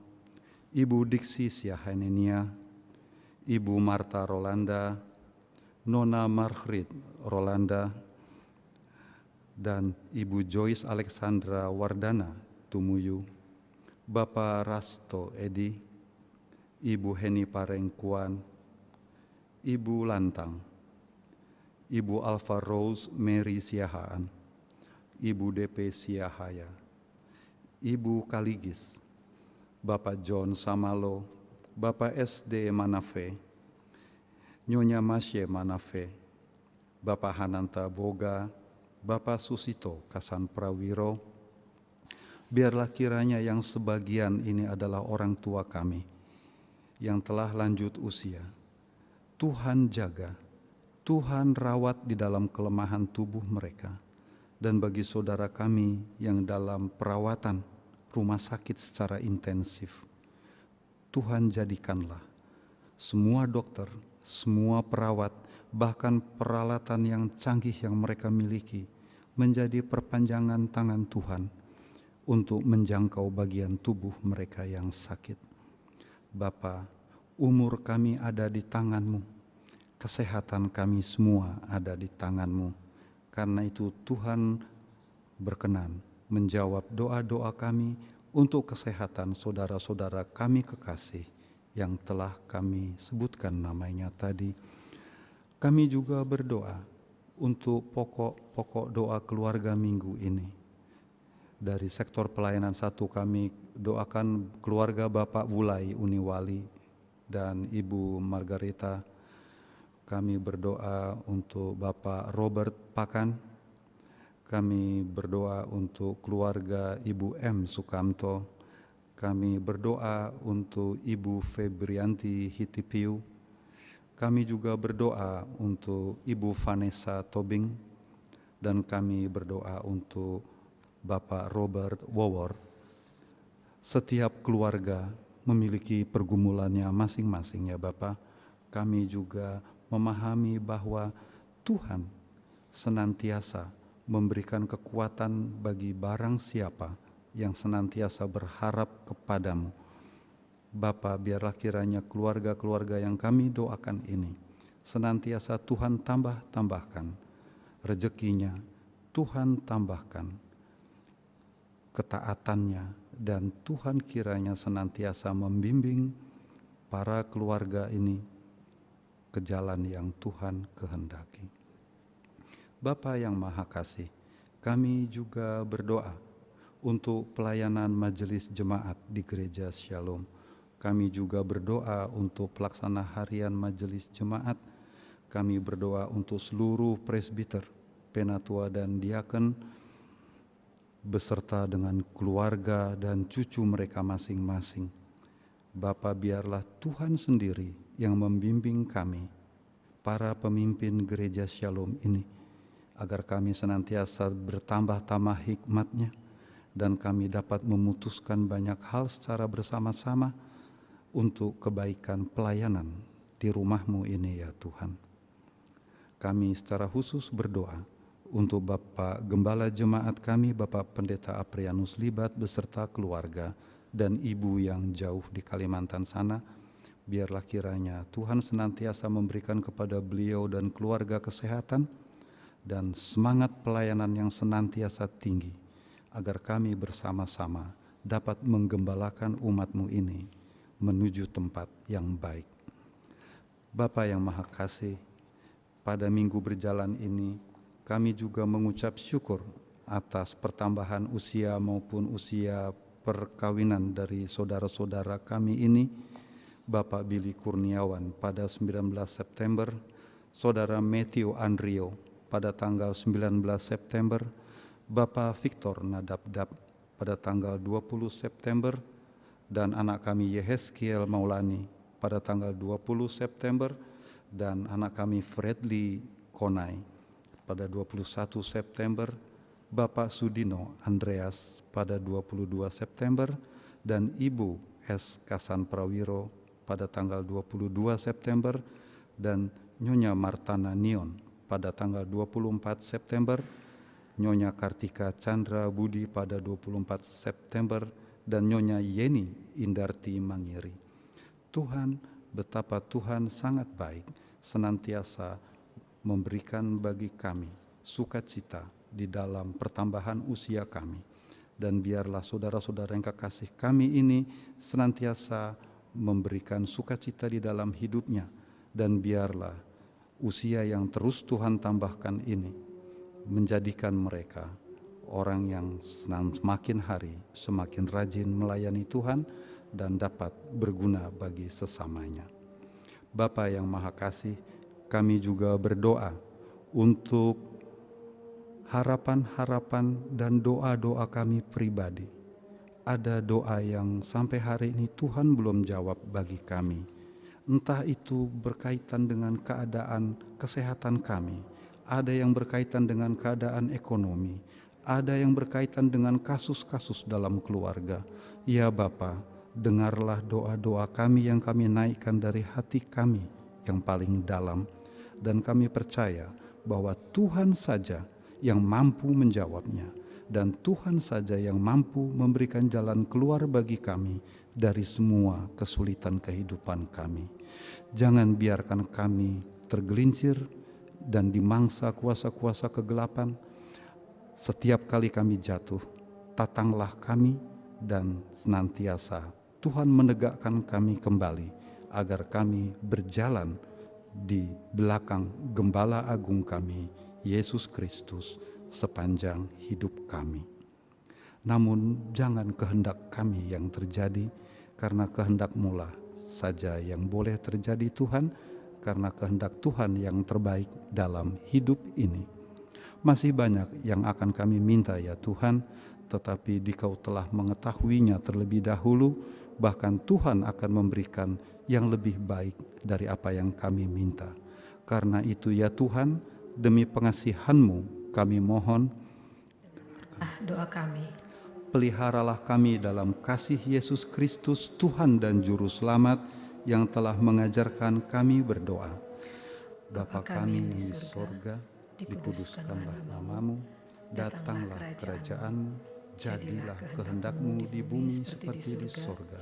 Ibu Diksi Siahanenia, Ibu Marta Rolanda, Nona Margrit Rolanda, dan Ibu Joyce Alexandra Wardana Tumuyu, Bapak Rasto Edi, Ibu Heni Parengkuan, Ibu Lantang, Ibu Alfa Rose Mary Siahaan, Ibu DP Siahaya, Ibu Kaligis, Bapak John Samalo, Bapak SD Manafe, Nyonya Masye Manafe, Bapak Hananta Boga, Bapak Susito Kasan Prawiro. Biarlah kiranya yang sebagian ini adalah orang tua kami yang telah lanjut usia. Tuhan jaga, Tuhan rawat di dalam kelemahan tubuh mereka. Dan bagi saudara kami yang dalam perawatan rumah sakit secara intensif, Tuhan jadikanlah semua dokter, semua perawat, bahkan peralatan yang canggih yang mereka miliki menjadi perpanjangan tangan Tuhan untuk menjangkau bagian tubuh mereka yang sakit. Bapa, umur kami ada di tangan-Mu, kesehatan kami semua ada di tangan-Mu. Karena itu Tuhan berkenan menjawab doa-doa kami untuk kesehatan saudara-saudara kami kekasih yang telah kami sebutkan namanya tadi. Kami juga berdoa untuk pokok-pokok doa keluarga minggu ini. Dari sektor pelayanan 1 kami doakan keluarga Bapak Wulai Uniwali dan Ibu Margareta. Kami berdoa untuk Bapak Robert Pakan. Kami berdoa untuk keluarga Ibu M. Sukamto. Kami berdoa untuk Ibu Febrianti Hitipiu. Kami juga berdoa untuk Ibu Vanessa Tobing. Dan kami berdoa untuk Bapak Robert Wowor. Setiap keluarga memiliki pergumulannya masing-masing ya Bapak. kami juga memahami bahwa Tuhan senantiasa memberikan kekuatan bagi barang siapa yang senantiasa berharap kepadamu. Bapa, biarlah kiranya keluarga-keluarga yang kami doakan ini senantiasa Tuhan tambahkan rezekinya, Tuhan tambahkan ketaatannya, dan Tuhan kiranya senantiasa membimbing para keluarga ini ke jalan yang Tuhan kehendaki. Bapa yang Maha Kasih, kami juga berdoa untuk pelayanan majelis jemaat di Gereja Shalom. Kami juga berdoa untuk pelaksana harian majelis jemaat. Kami berdoa untuk seluruh presbiter, penatua dan diaken, beserta dengan keluarga dan cucu mereka masing-masing. Bapa, biarlah Tuhan sendiri yang membimbing kami, para pemimpin Gereja Shalom ini, agar kami senantiasa bertambah-tambah hikmat-Nya, dan kami dapat memutuskan banyak hal secara bersama-sama untuk kebaikan pelayanan di rumah-Mu ini ya Tuhan. Kami secara khusus berdoa untuk Bapak Gembala Jemaat kami, Bapak Pendeta Aprianus Libat beserta keluarga, dan Ibu yang jauh di Kalimantan sana. Biarlah kiranya Tuhan senantiasa memberikan kepada beliau dan keluarga kesehatan dan semangat pelayanan yang senantiasa tinggi, agar kami bersama-sama dapat menggembalakan umat-Mu ini menuju tempat yang baik. Bapa yang Maha Kasih, pada minggu berjalan ini kami juga mengucap syukur atas pertambahan usia maupun usia perkawinan dari saudara-saudara kami ini. Bapak Billy Kurniawan pada 19 September, Saudara Matthew Andrio pada tanggal 19 September, Bapak Victor Nadabdab pada tanggal 20 September, dan anak kami Yehezkiel Maulani pada tanggal 20 September, dan anak kami Fredly Konai pada 21 September, Bapak Sudino Andreas pada 22 September, dan Ibu S. Kasan Prawiro pada tanggal 22 September, dan Nyonya Martana Nion pada tanggal 24 September, Nyonya Kartika Chandra Budi pada 24 September, dan Nyonya Yeni Indarti Mangiri. Tuhan, betapa Tuhan sangat baik, senantiasa memberikan bagi kami sukacita di dalam pertambahan usia kami. Dan biarlah saudara-saudara yang kekasih kami ini senantiasa memberikan sukacita di dalam hidupnya, dan biarlah usia yang terus Tuhan tambahkan ini menjadikan mereka orang yang semakin hari semakin rajin melayani Tuhan dan dapat berguna bagi sesamanya. Bapa yang Maha Kasih, kami juga berdoa untuk harapan-harapan dan doa-doa kami pribadi. Ada doa yang sampai hari ini Tuhan belum jawab bagi kami. Entah itu berkaitan dengan keadaan kesehatan kami, ada yang berkaitan dengan keadaan ekonomi, ada yang berkaitan dengan kasus-kasus dalam keluarga. Ya Bapa, dengarlah doa-doa kami yang kami naikkan dari hati kami yang paling dalam, dan kami percaya bahwa Tuhan saja yang mampu menjawabnya, dan Tuhan saja yang mampu memberikan jalan keluar bagi kami dari semua kesulitan kehidupan kami. Jangan biarkan kami tergelincir dan dimangsa kuasa-kuasa kegelapan. Setiap kali kami jatuh, tatanglah kami, dan senantiasa Tuhan menegakkan kami kembali, agar kami berjalan di belakang Gembala Agung kami, Yesus Kristus, sepanjang hidup kami. Namun jangan kehendak kami yang terjadi, karena kehendak-Mu lah saja yang boleh terjadi Tuhan, karena kehendak Tuhan yang terbaik dalam hidup ini. Masih banyak yang akan kami minta ya Tuhan, tetapi Dikau telah mengetahuinya terlebih dahulu, bahkan Tuhan akan memberikan yang lebih baik dari apa yang kami minta. Karena itu ya Tuhan, demi pengasihan-Mu kami mohon, Doa kami. peliharalah kami dalam kasih Yesus Kristus Tuhan dan Juru Selamat, yang telah mengajarkan kami berdoa. Bapa kami yang di sorga, dikuduskanlah namamu, datanglah kerajaanmu, jadilah kehendak-Mu di bumi seperti di sorga.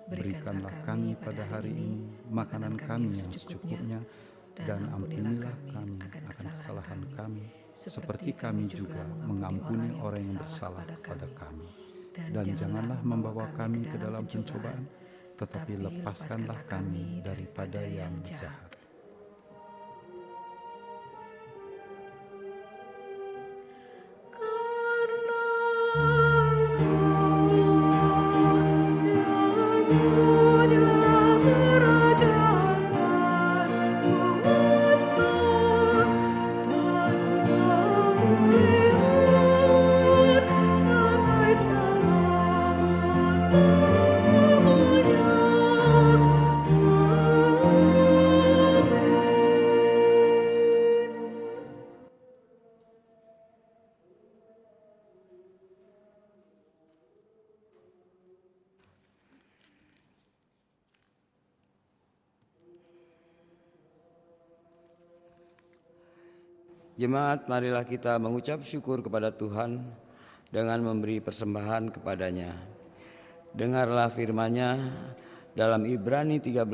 Berikanlah kami pada hari ini makanan kami yang secukupnya, dan ampunilah kami akan kesalahan kami, seperti kami juga mengampuni orang yang bersalah kepada kami. Dan janganlah membawa kami ke dalam pencobaan, tetapi lepaskanlah kami daripada yang jahat. Jemaat, marilah kita mengucap syukur kepada Tuhan dengan memberi persembahan kepadanya. Dengarlah firman-Nya dalam Ibrani 13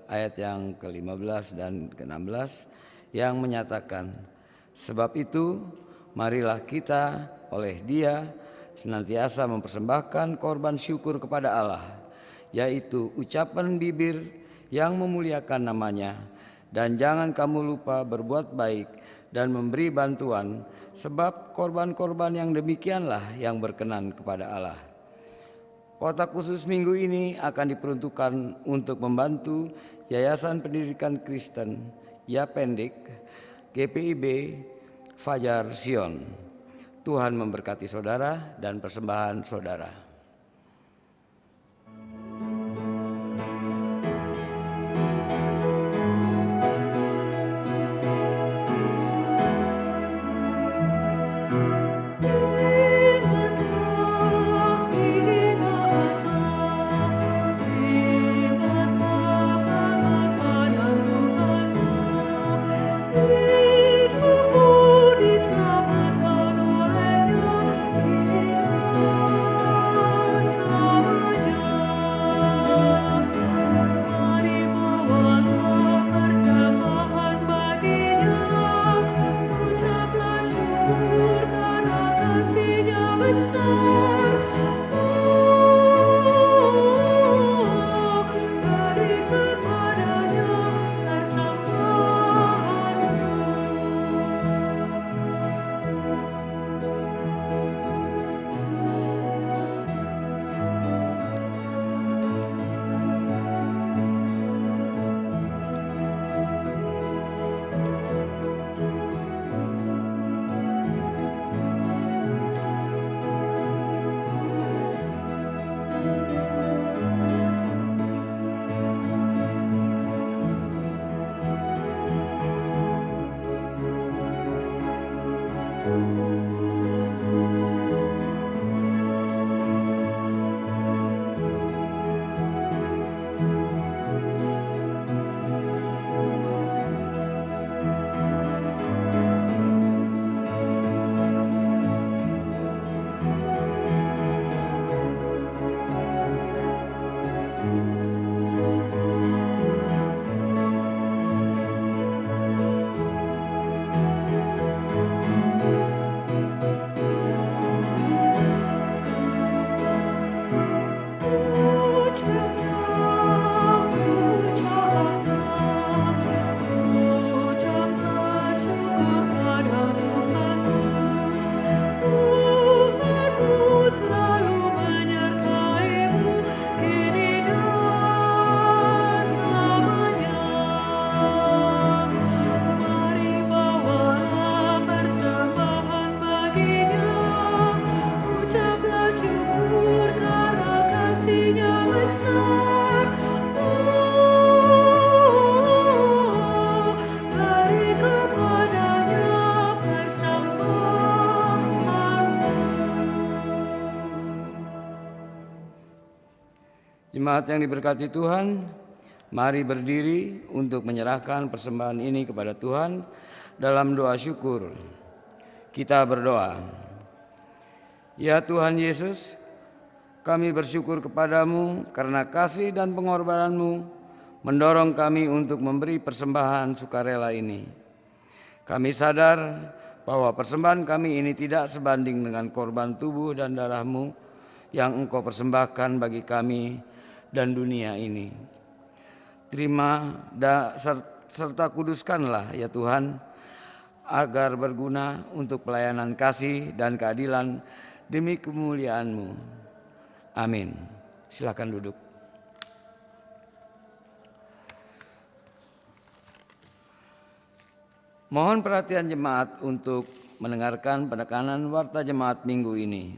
ayat yang ke-15 dan ke-16 yang menyatakan, sebab itu marilah kita oleh Dia senantiasa mempersembahkan korban syukur kepada Allah, yaitu ucapan bibir yang memuliakan nama-Nya. Dan jangan kamu lupa berbuat baik dan memberi bantuan, sebab korban-korban yang demikianlah yang berkenan kepada Allah. Kotak khusus minggu ini akan diperuntukkan untuk membantu Yayasan Pendidikan Kristen Yapendik GPIB Fajar Sion. Tuhan memberkati saudara dan persembahan saudara. Jemaat yang diberkati Tuhan, Mari berdiri untuk menyerahkan persembahan ini kepada Tuhan dalam doa syukur. Kita berdoa. Ya Tuhan Yesus, kami bersyukur kepadamu karena kasih dan pengorbananmu mendorong kami untuk memberi persembahan sukarela ini. Kami sadar bahwa persembahan kami ini tidak sebanding dengan korban tubuh dan darahmu yang Engkau persembahkan bagi kami dan dunia ini. Terima serta kuduskanlah ya Tuhan, agar berguna untuk pelayanan kasih dan keadilan demi kemuliaan-Mu. Amin. Silakan duduk. Mohon perhatian jemaat untuk mendengarkan penekanan warta jemaat minggu ini.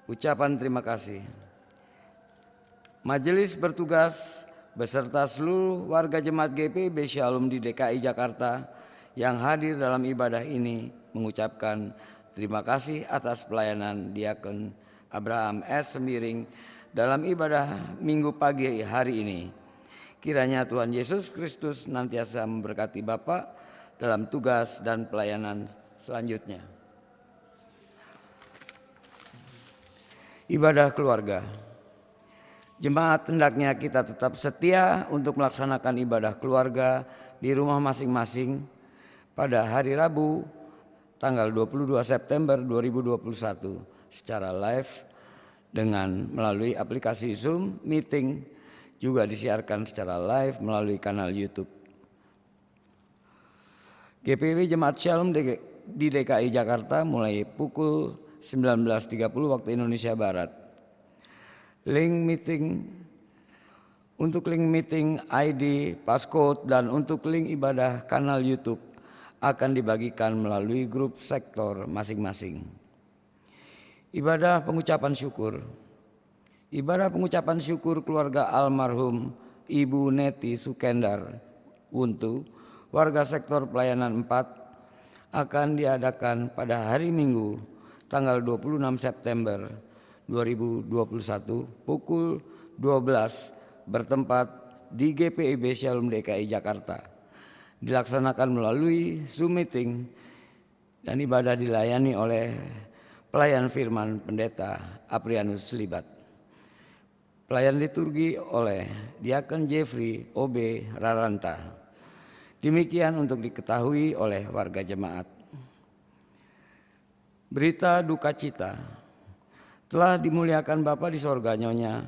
Ucapan terima kasih. Majelis bertugas beserta seluruh warga jemaat GPIB Shalom di DKI Jakarta yang hadir dalam ibadah ini mengucapkan terima kasih atas pelayanan Diakon Abraham S. Semiring dalam ibadah minggu pagi hari ini. Kiranya Tuhan Yesus Kristus nantiasa memberkati Bapak dalam tugas dan pelayanan selanjutnya. Ibadah keluarga. Jemaat hendaknya kita tetap setia untuk melaksanakan ibadah keluarga di rumah masing-masing pada hari Rabu tanggal 22 September 2021 secara live dengan melalui aplikasi Zoom Meeting, juga disiarkan secara live melalui kanal YouTube. GPIB Jemaat Shalom di DKI Jakarta mulai pukul 19.30 waktu Indonesia Barat. Untuk link meeting ID, passcode, dan untuk link ibadah kanal YouTube akan dibagikan melalui grup sektor masing-masing. Ibadah pengucapan syukur. Ibadah pengucapan syukur keluarga almarhum Ibu Neti Sukendar Wuntu, warga sektor pelayanan 4, akan diadakan pada hari Minggu tanggal 26 September 2021 pukul 12 bertempat di GPIB Shalom DKI Jakarta. Dilaksanakan melalui Zoom Meeting dan ibadah dilayani oleh pelayan firman Pendeta Aprianus Libat. Pelayan liturgi oleh Diakon Jeffrey O.B. Raranta. Demikian untuk diketahui oleh warga jemaat. Berita duka cita. Telah dimuliakan Bapa di sorga Nyonya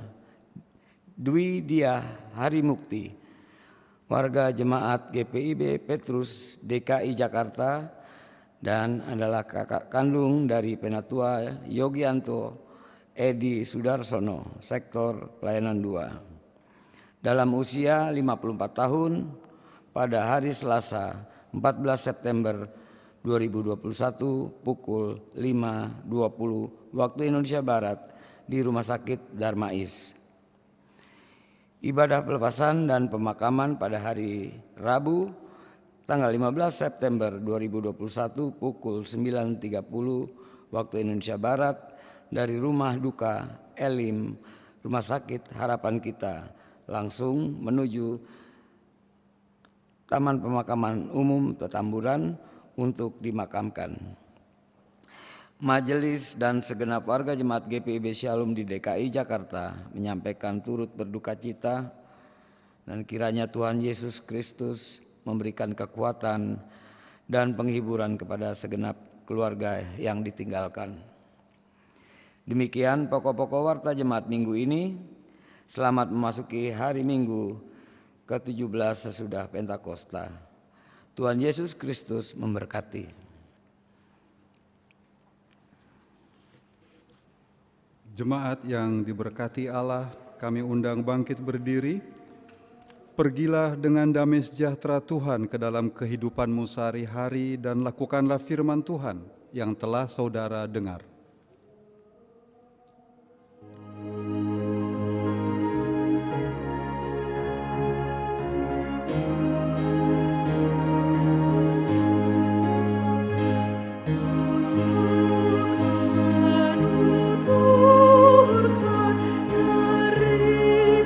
Dwi Dia Harimukti, warga jemaat GPIB Petrus DKI Jakarta dan adalah kakak kandung dari Penatua Yogianto Edi Sudarsono, sektor pelayanan 2. Dalam usia 54 tahun pada hari Selasa 14 September 2021 pukul 5.20 waktu Indonesia Barat di Rumah Sakit Darmais. Ibadah pelepasan dan pemakaman pada hari Rabu tanggal 15 September 2021 pukul 9.30 waktu Indonesia Barat dari Rumah Duka Elim Rumah Sakit Harapan Kita langsung menuju Taman Pemakaman Umum Petamburan untuk dimakamkan. Majelis dan segenap warga jemaat GPIB Shalom di DKI Jakarta menyampaikan turut berduka cita dan kiranya Tuhan Yesus Kristus memberikan kekuatan dan penghiburan kepada segenap keluarga yang ditinggalkan. Demikian pokok-pokok warta jemaat minggu ini. Selamat memasuki hari Minggu ke-17 sesudah Pentakosta. Tuhan Yesus Kristus memberkati. Jemaat yang diberkati Allah, kami undang bangkit berdiri. Pergilah dengan damai sejahtera Tuhan ke dalam kehidupanmu sehari-hari dan lakukanlah firman Tuhan yang telah saudara dengar. Suka menuturkan cerita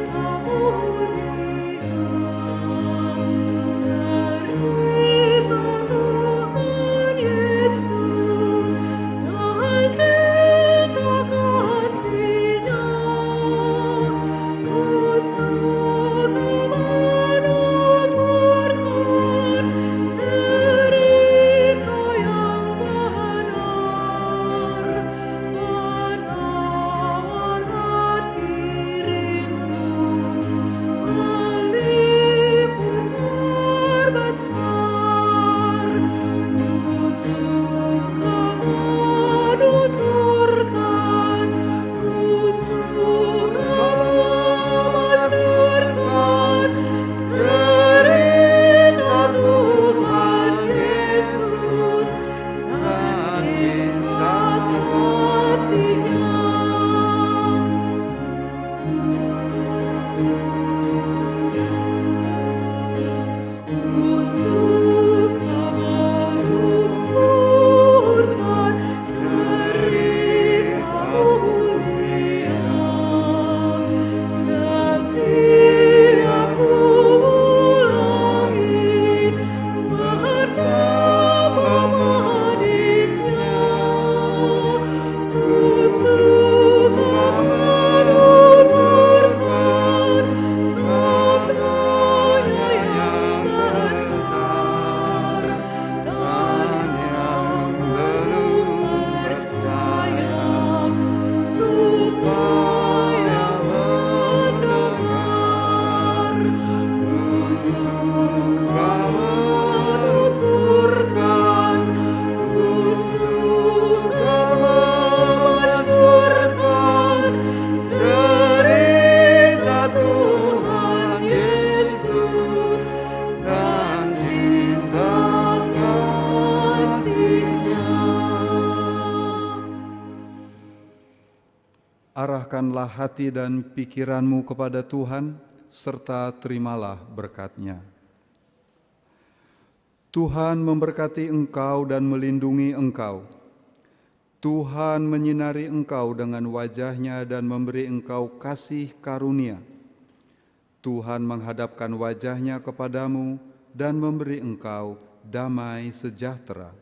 Arahkanlah hati dan pikiranmu kepada Tuhan, serta terimalah berkat-Nya. Tuhan memberkati engkau dan melindungi engkau. Tuhan menyinari engkau dengan wajah-Nya dan memberi engkau kasih karunia. Tuhan menghadapkan wajah-Nya kepadamu dan memberi engkau damai sejahtera.